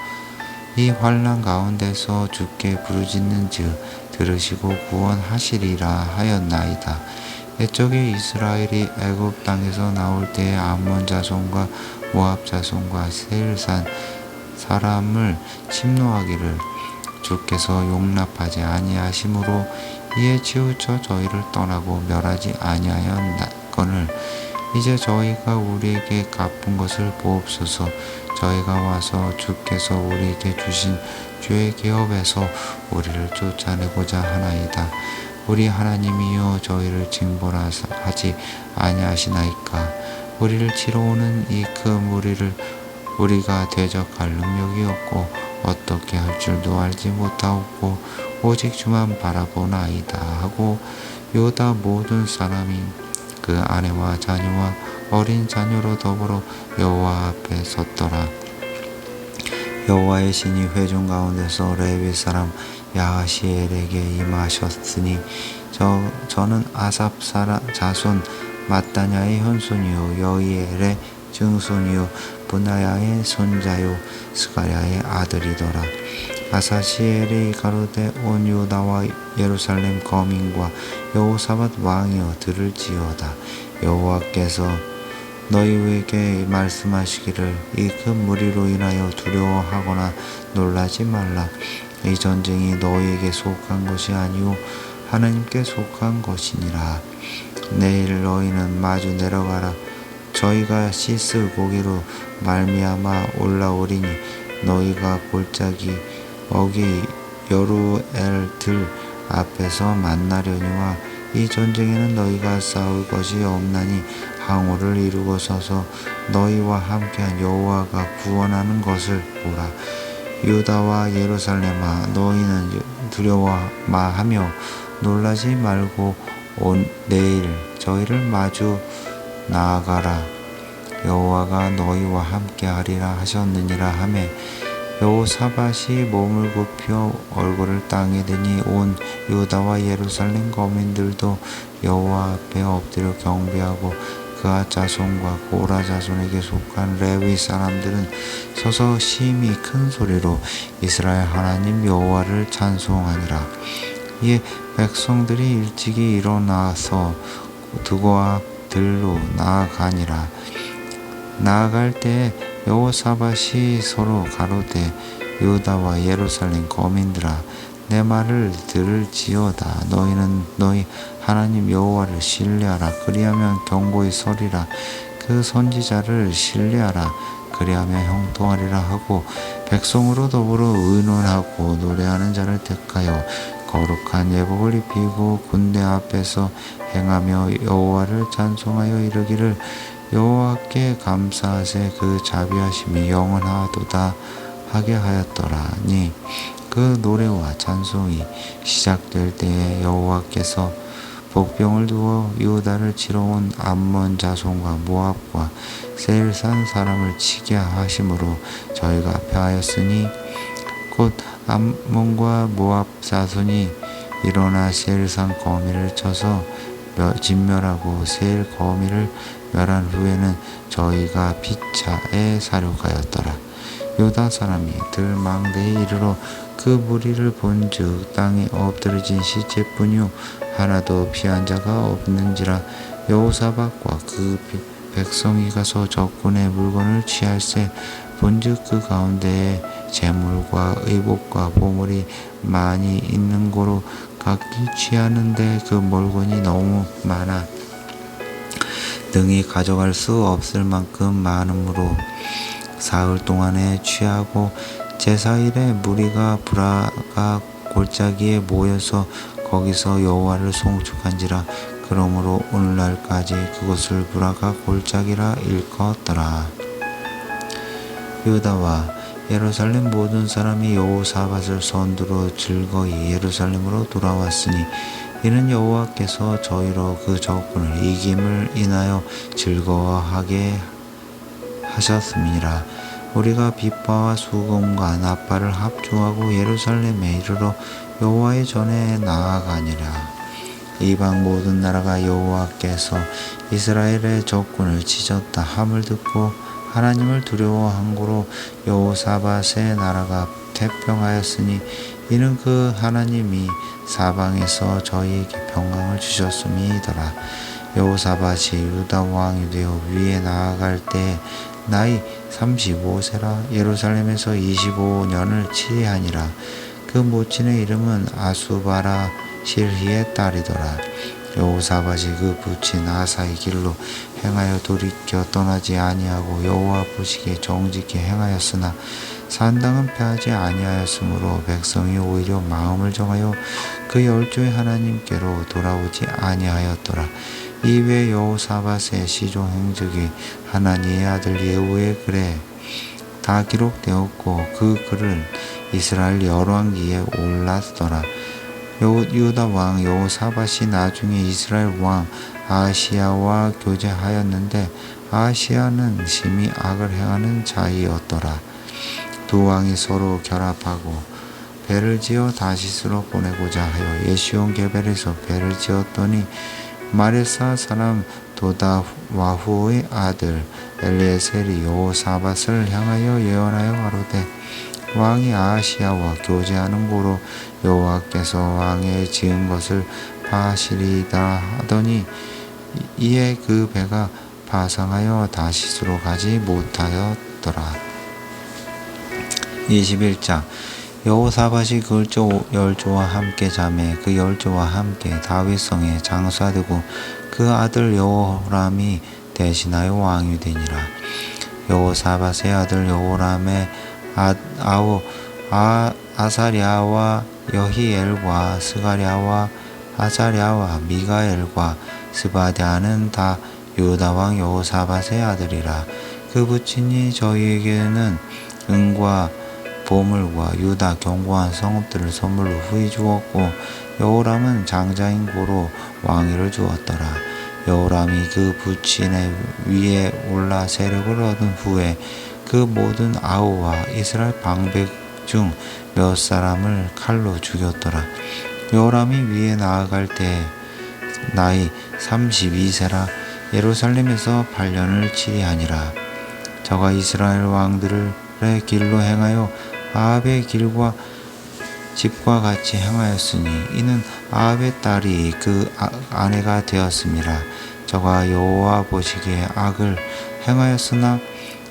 Speaker 1: 이 환난 가운데서 주께 부르짖는즉 들으시고 구원하시리라 하였나이다. 옛적에 이스라엘이 애굽 땅에서 나올 때에 암몬 자손과 모압 자손과 세일산 사람을 침노하기를 주께서 용납하지 아니하심으로 이에 치우쳐 저희를 떠나고 멸하지 아니하였거늘 이제 저희가 우리에게 갚은 것을 보옵소서. 저희가 와서 주께서 우리에게 주신 주의 기업에서 우리를 쫓아내고자 하나이다. 우리 하나님이여 저희를 징벌하지 아니하시나이까. 우리를 치러 오는 이 큰 무리를 우리가 대적할 능력이 없고 어떻게 할 줄도 알지 못하고 오직 주만 바라보나이다 하고 유다 모든 사람이 그 아내와 자녀와 어린 자녀로 더불어 여호와 앞에 섰더라. 여호와의 신이 회중 가운데서 레위 사람 야하시엘에게 임하셨으니 저는 아삽 자손 마따냐의 현손이요 여이엘의 증손이요 분하야의 손자요 스가랴의 아들이더라. 아사시엘이 가로되 온 유다와 예루살렘 거민과 여호사밧 왕이여 들을지어다. 여호와께서 너희에게 말씀하시기를 이 큰 무리로 인하여 두려워하거나 놀라지 말라. 이 전쟁이 너희에게 속한 것이 아니오 하나님께 속한 것이니라. 내일 너희는 마주 내려가라. 저희가 씻을 고기로 말미암아 올라오리니 너희가 골짜기 어기 여루엘 들 앞에서 만나려니와 이 전쟁에는 너희가 싸울 것이 없나니 항우를 이루고 서서 너희와 함께한 여호와가 구원하는 것을 보라. 유다와 예루살렘아 너희는 두려워 마하며 놀라지 말고 내일 저희를 마주 나아가라. 여호와가 너희와 함께하리라 하셨느니라 하매 여호사밧이 몸을 굽혀 얼굴을 땅에 대니 온 유다와 예루살렘 거민들도 여호와 앞에 엎드려 경배하고 그앗 자손과 고라 자손에게 속한 레위 사람들은 서서 심히 큰 소리로 이스라엘 하나님 여호와를 찬송하니라. 이에 백성들이 일찍이 일어나서 두고와 들로 나아가니라. 나아갈 때에 여호사밧이 서로 가로되 유다와 예루살렘 거민들아 내 말을 들을지어다. 너희는 너희 하나님 여호와를 신뢰하라. 그리하면 경고히 서리라. 그 선지자를 신뢰하라. 그리하면 형통하리라 하고 백성으로 더불어 의논하고 노래하는 자를 택하여 거룩한 예복을 입히고 군대 앞에서 행하며 여호와를 찬송하여 이르기를 여호와께 감사하세 그 자비하심이 영원하도다 하게 하였더라니. 그 노래와 찬송이 시작될 때에 여호와께서 복병을 두어 유다를 치러 온 암몬 자손과 모압과 세일산 사람을 치게 하심으로 저희가 패하였으니 곧 암몬과 모압 자손이 일어나 세일산 거미를 쳐서 진멸하고 세일 거미를 멸한 후에는 저희가 피차에 사륙하였더라. 유다 사람이 들망대에 이르러 그 무리를 본즉 땅에 엎드러진 시체뿐이요 하나도 피한 자가 없는지라. 여호사밧과 그 백성이 가서 적군의 물건을 취할세 본즉 그 가운데에 재물과 의복과 보물이 많이 있는 고로 각기 취하는데 그 물건이 너무 많아 등이 가져갈 수 없을 만큼 많으므로 사흘 동안에 취하고 제사일에 무리가 브라가 골짜기에 모여서 거기서 여호와를 송축한지라. 그러므로 오늘날까지 그곳을 브라가 골짜기라 일컫더라. 유다와 예루살렘 모든 사람이 여호사밧을 선두로 즐거이 예루살렘으로 돌아왔으니 이는 여호와께서 저희로 그 적군을 이김을 인하여 즐거워하게 하셨음이라. 우리가 빛바와 수금과 나팔을 합주하고 예루살렘에 이르러 여호와의 전에 나아가니라. 이방 모든 나라가 여호와께서 이스라엘의 적군을 찢었다 함을 듣고 하나님을 두려워한 고로 여호사밧의 나라가 태평하였으니 이는 그 하나님이 사방에서 저희에게 평강을 주셨음이더라. 여호사밧이 유다 왕이 되어 위에 나아갈 때 나이 35세라. 예루살렘에서 25년을 치리하니라. 그 모친의 이름은 아수바라 실히의 딸이더라. 여호사밧이 그 부친 아사의 길로 행하여 돌이켜 떠나지 아니하고 여호와 보시기에 정직히 행하였으나 산당은 패하지 아니하였으므로 백성이 오히려 마음을 정하여 그 열조의 하나님께로 돌아오지 아니하였더라. 이외에 여호사밧의 시종 행적이 하나니의 아들 예후의 글에 다 기록되었고 그 글은 이스라엘 열왕기에 올랐더라. 유다 왕 여호사밧이 나중에 이스라엘 왕 아하시야와 교제하였는데 아하시야는 심히 악을 행하는 자이었더라. 두 왕이 서로 결합하고 배를 지어 다시스로 보내고자 하여 예시온 게벨에서 배를 지었더니 마레사 사람 도다와후의 아들 엘리에셀이 여호사밧을 향하여 예언하여 가로되 왕이 아하시야와 교제하는 고로 여호와께서 왕의 지은 것을 파시리다 하더니 이에 그 배가 파상하여 다시스로 가지 못하였더라. 21장 여호사밧이 그 열조와 함께 자매 그 열조와 함께 다윗성에 장사되고 그 아들 여호람이 대신하여 왕이 되니라. 여호사밧의 아들 여호람의 아사랴와 여히엘과 스가랴와 아사랴와 미가엘과 스바랴는 다 유다 왕 여호사밧의 아들이라. 그 부친이 저희에게는 은과 보물과 유다 견고한 성읍들을 선물로 후히 주었고 여호람은 장자인 고로 왕위를 주었더라. 여호람이 그 부친의 위에 올라 세력을 얻은 후에 그 모든 아우와 이스라엘 방백 중 몇 사람을 칼로 죽였더라. 여호람이 위에 나아갈 때 나이 32세라. 예루살렘에서 8년을 치리하니라. 저가 이스라엘 왕들의 길로 행하여 아합의 길과 집과 같이 행하였으니 이는 아합의 딸이 그 아내가 되었음이라. 저가 여호와 보시기에 악을 행하였으나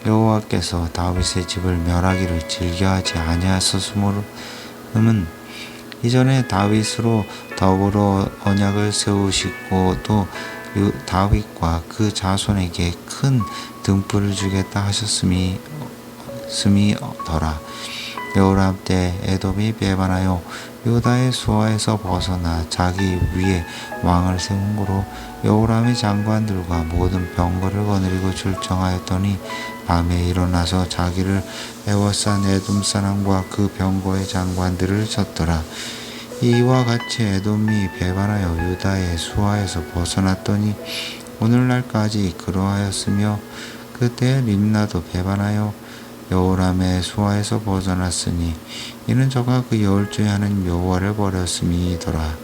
Speaker 1: 여호와께서 다윗의 집을 멸하기를 즐겨하지 아니하셨으므로 이전에 다윗으로 더불어 언약을 세우시고 또 다윗과 그 자손에게 큰 등불을 주겠다 하셨음이더라. 여호람 때 에돔이 배반하여 유다의 수하에서 벗어나 자기 위에 왕을 세운 고로 여호람이 장관들과 모든 병거를 거느리고 출정하였더니 밤에 일어나서 자기를 에워싼 에돔 사람과 그 병거의 장관들을 쳤더라. 이와 같이 에돔이 배반하여 유다의 수하에서 벗어났더니 오늘날까지 그러하였으며 그때 림나도 배반하여 여호람의 수하에서 벗어났으니 이는 저가 그 열조의 하나님 여호와를 버렸음이더라.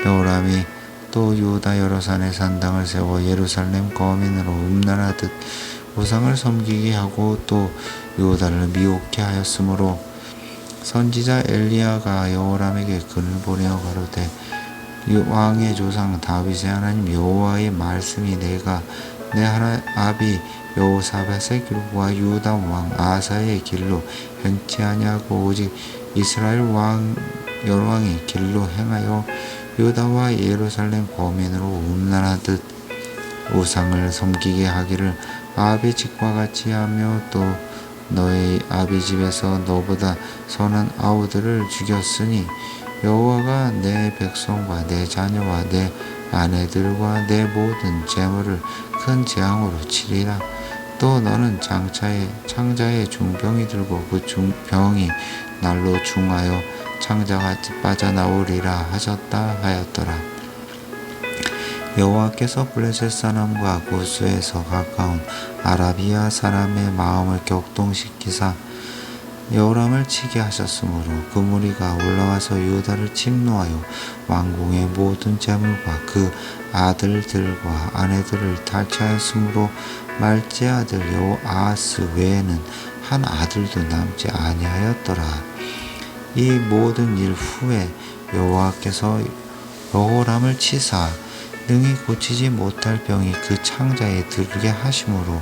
Speaker 1: 여호람이 또 유다 여러 산에 산당을 세워 예루살렘 거민으로 음란하듯 우상을 섬기게 하고 또 유다를 미혹게 하였으므로 선지자 엘리야가 여호람에게 글을 보내어 가로되 왕의 조상 다윗의 하나님 여호와의 말씀이 내가 내 아비 여호사밧의 길과 유다 왕 아사의 길로 행치 아니하고 오직 이스라엘 왕 여호왕의 길로 행하여 유다와 예루살렘 거민으로 음란하듯 우상을 섬기게 하기를 아비 집과 같이 하며 또 너의 아비 집에서 너보다 선한 아우들을 죽였으니 여호와가 내 백성과 내 자녀와 내 아내들과 내 모든 재물을 큰 재앙으로 치리라. 또 너는 창자의 중병이 들고 그 중병이 날로 중하여 창자가 빠져나오리라 하셨다 하였더라. 여호와께서 블레셋 사람과 구스에서 가까운 아라비아 사람의 마음을 격동시키사 여호람을 치게 하셨으므로 그 무리가 올라와서 유다를 침노하여 왕궁의 모든 재물과 그 아들들과 아내들을 탈취하였으므로 말제 아들 여호아하스 외에는 한 아들도 남지 아니하였더라. 이 모든 일 후에 여호와께서 여호람을 치사 능히 고치지 못할 병이 그 창자에 들게 하심으로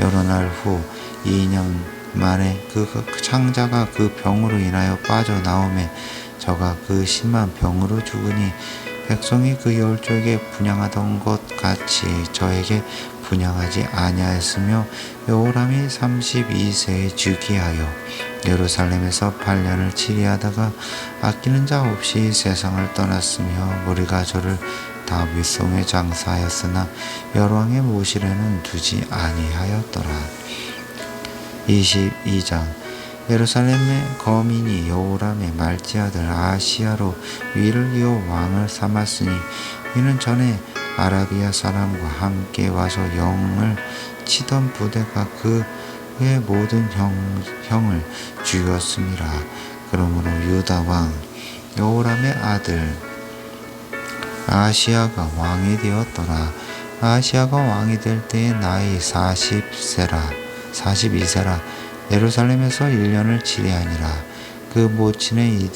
Speaker 1: 여러 날 후 2년 만에 그 창자가 그 병으로 인하여 빠져나오매 저가 그 심한 병으로 죽으니 백성이 그 열조에게 분향하던 것 같이 저에게 분향하지 아니하였으며 여호람이 32세에 즉위하여 예루살렘에서 8년을 치리하다가 아끼는 자 없이 세상을 떠났으며 무리가 저를 다윗 성에 장사하였으나 열왕의 모실에는 두지 아니하였더라. 22장 예루살렘의 거민이 여호람의 말제 아들 아하시야로 위를 이어 왕을 삼았으니 이는 전에 아라비아 사람과 함께 와서 영을 치던 부대가 그의 모든 형을 죽였음이라. 그러므로 유다 왕 여호람의 아들 아하시야가 왕이 되었더라. 아하시야가 왕이 될 때의 나이 42세라. 예루살렘에서 1년을 치리하니라. 그 모친의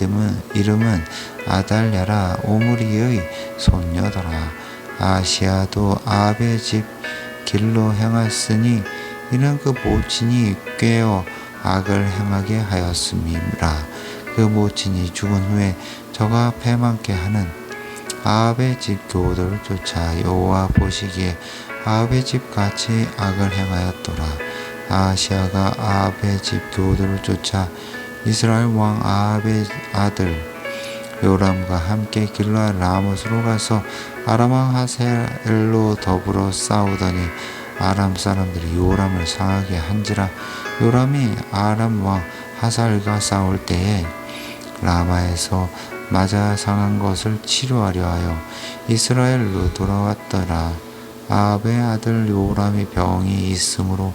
Speaker 1: 이름은 아달랴라 오므리의 손녀더라. 아하시야도 아합의 집 길로 행하였으니 이는 그 모친이 꾀어 악을 행하게 하였음이라. 그 모친이 죽은 후에 저가 패망케 하는 아합의 집 교도를 쫓아 여호와 보시기에 아합의 집 같이 악을 행하였더라. 아하시야가 아합의 집 교도를 쫓아 이스라엘 왕 아합의 아들 요람과 함께 길르앗 라못으로 가서 아람 왕 하사엘로 더불어 싸우더니 아람 사람들이 요람을 상하게 한지라. 요람이 아람 왕 하사엘과 싸울 때에 라마에서 맞아 상한 것을 치료하려 하여 이스라엘로 돌아왔더라. 아합의 아들 요람이 병이 있으므로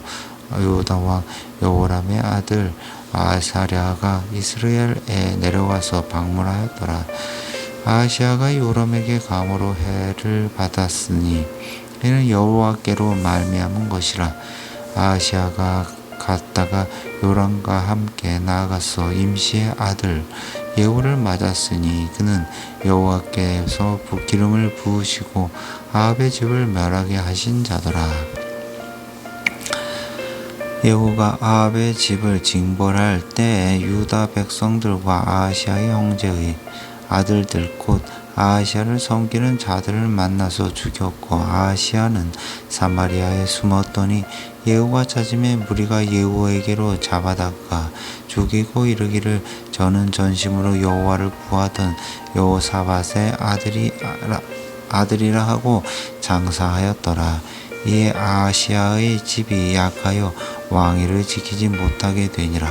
Speaker 1: 유다 왕 여호람의 아들 아사랴가 이스라엘에 내려와서 방문하였더라. 아하시야가 요람에게 감으로 해를 받았으니 이는 여호와께로 말미암은 것이라. 아하시야가 갔다가 요람과 함께 나아가서 임시의 아들 예후를 맞았으니 그는 여호와께서 기름을 부으시고 아합의 집을 멸하게 하신 자더라. 예후가 아합의 집을 징벌할 때에 유다 백성들과 아하시야의 형제의 아들들 곧 아하시야를 섬기는 자들을 만나서 죽였고 아하시야는 사마리아에 숨었더니 예후가 찾음에 무리가 예후에게로 잡아다가 죽이고 이르기를 저는 전심으로 여호와를 구하던 여호사밧의 아들이라 하고 장사하였더라. 이에 아하시야의 집이 약하여 왕위를 지키지 못하게 되니라.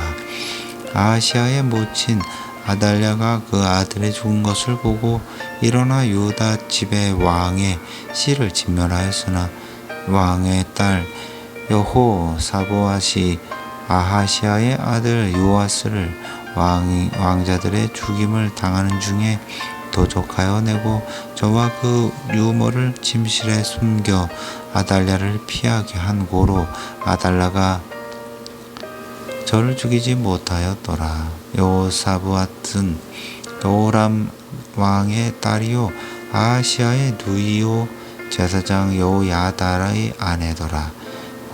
Speaker 1: 아하시야의 모친 아달랴가 그 아들의 죽은 것을 보고 일어나 유다 집의 왕의 씨를 진멸하였으나 왕의 딸 여호사보앗이 아하시야의 아들 요아스를 왕자들의 죽임을 당하는 중에 도적하여 내고 저와 그 유모를 침실에 숨겨 아달랴를 피하게 한 고로 아달랴가 저를 죽이지 못하였더라. 여호사브앗은 여호람 왕의 딸이요 아하시야의 누이요 제사장 여호야다의 아내더라.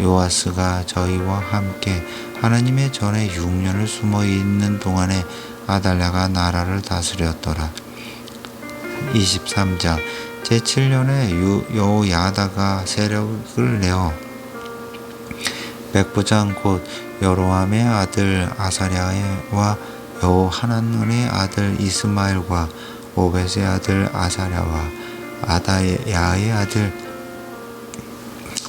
Speaker 1: 요아스가 저희와 함께 하나님의 전에 6년을 숨어 있는 동안에 아달랴가 나라를 다스렸더라. 23장 제7년에 여호야다가 세력을 내어 백부장 곧 여로함의 아들 아사랴와 여호하난의 아들 이스마엘과 오벳의 아들 아사랴와 아다야의 아들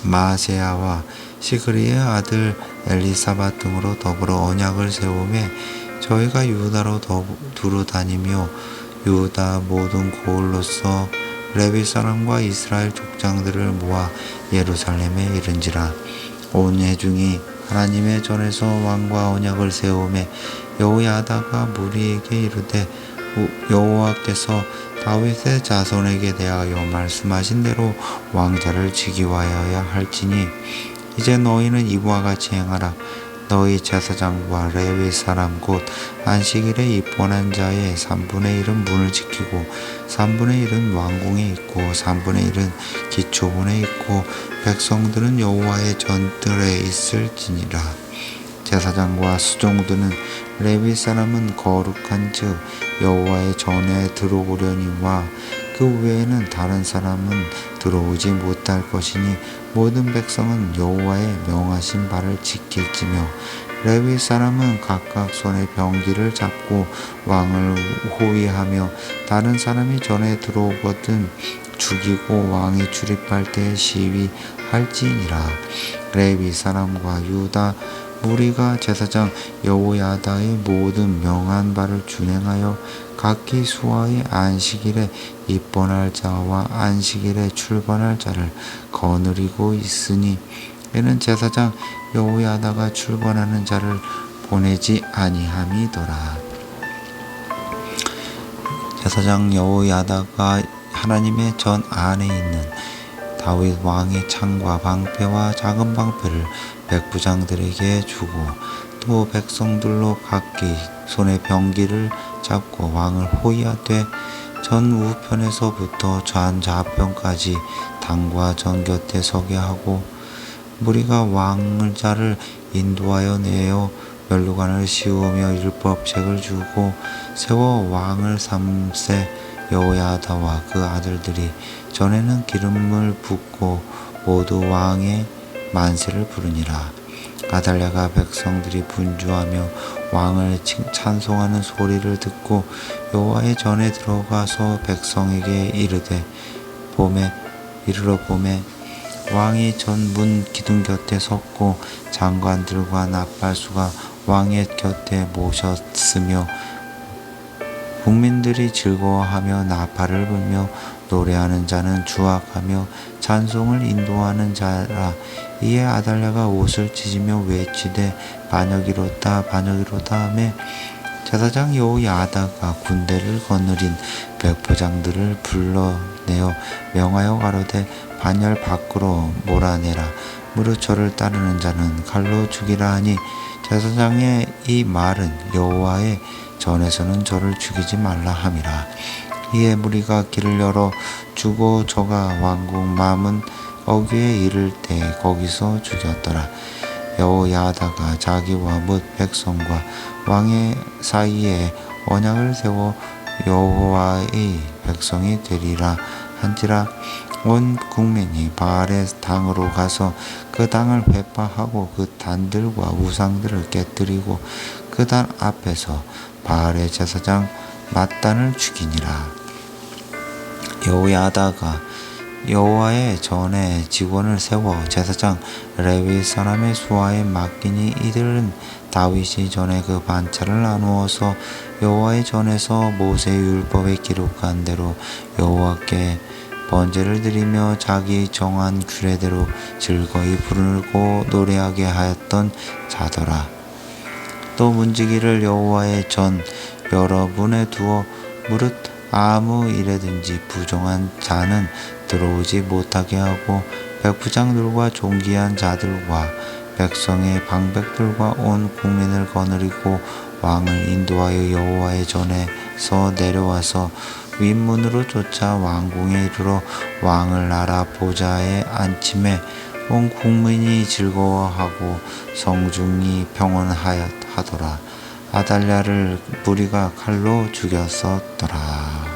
Speaker 1: 마세야와 시그리의 아들 엘리사밧 등으로 더불어 언약을 세우며 저희가 유다로 두루 다니며 유다 모든 고을로서 레위 사람과 이스라엘 족장들을 모아 예루살렘에 이른지라. 온 회중이 하나님의 전에서 왕과 언약을 세우며 여호야다가 무리에게 이르되 여호와께서 다윗의 자손에게 대하여 말씀하신 대로 왕자를 즉위하여야 할지니 이제 너희는 이와 같이 행하라. 너희 제사장과 레위 사람 곧 안식일에 입원한 자의 3분의 1은 문을 지키고 3분의 1은 왕궁에 있고 3분의 1은 기초문에 있고 백성들은 여호와의 전뜰에 있을지니라. 제사장과 수종들은 레위 사람은 거룩한즉 여호와의 전에 들어오려니와 그 외에는 다른 사람은 들어오지 못할 것이니 모든 백성은 여호와의 명하신 바를 지킬지며 레위 사람은 각각 손에 병기를 잡고 왕을 호위하며 다른 사람이 전에 들어오거든 죽이고 왕이 출입할 때 시위할지니라. 레위 사람과 유다 무리가 제사장 여호야다의 모든 명한 바를 준행하여 각기 수하의 안식일에 입번할 자와 안식일에 출번할 자를 거느리고 있으니 이는 제사장 여호야다가 출번하는 자를 보내지 아니함이더라. 제사장 여호야다가 하나님의 전 안에 있는 다윗 왕의 창과 방패와 작은 방패를 백부장들에게 주고 또 백성들로 각기 손에 병기를 잡고 왕을 호위하되 전 우편에서부터 전 좌편까지 당과 전 곁에 서게 하고 무리가 왕자를 인도하여 내어 면류관을 씌우며 율법책을 주고 세워 왕을 삼세. 여호야다와 그 아들들이 전에는 기름을 붓고 모두 왕의 만세를 부르니라. 아달랴가 백성들이 분주하며 왕을 찬송하는 소리를 듣고 여호와의 전에 들어가서 백성에게 이르러 봄에 왕이 전 문 기둥 곁에 섰고 장관들과 나팔수가 왕의 곁에 모셨으며 국민들이 즐거워하며 나팔을 불며 노래하는 자는 주악하며 찬송을 인도하는 자라. 이에 아달랴가 옷을 찢으며 외치되 반역이로다 반역이로다 하며 제사장 여호야다가 군대를 거느린 백부장들을 불러내어 명하여 가로되 반열 밖으로 몰아내라. 무릇 저를 따르는 자는 칼로 죽이라 하니 제사장의 이 말은 여호와의 전에서는 저를 죽이지 말라 함이라. 이에 무리가 길을 열어 주고 저가 왕궁 맘은 거기에 이를 때 거기서 죽였더라. 여호야다가 자기와 뭇 백성과 왕의 사이에 언약을 세워 여호와의 백성이 되리라 한지라. 온 국민이 바알의 당으로 가서 그 당을 회파하고 그 단들과 우상들을 깨뜨리고 그 단 앞에서 바알의 제사장 맏단을 죽이니라. 여호야다가 여호와의 전에 직원을 세워 제사장 레위 사람의 수하에 맡기니 이들은 다윗이 전에 그 반차를 나누어서 여호와의 전에서 모세의 율법에 기록한 대로 여호와께 번제를 드리며 자기 정한 규례대로 즐거이 부르고 노래하게 하였던 자더라. 또 문지기를 여호와의 전 여러분에 두어 무릇 아무 일에든지 부정한 자는 들어오지 못하게 하고 백부장들과 존귀한 자들과 백성의 방백들과 온 국민을 거느리고 왕을 인도하여 여호와의 전에서 내려와서 윗문으로 쫓아 왕궁에 이르러 왕을 나라 보좌에 앉힘에 온 국민이 즐거워하고 성중이 평온하더라. 아달랴를 무리가 칼로 죽였었더라.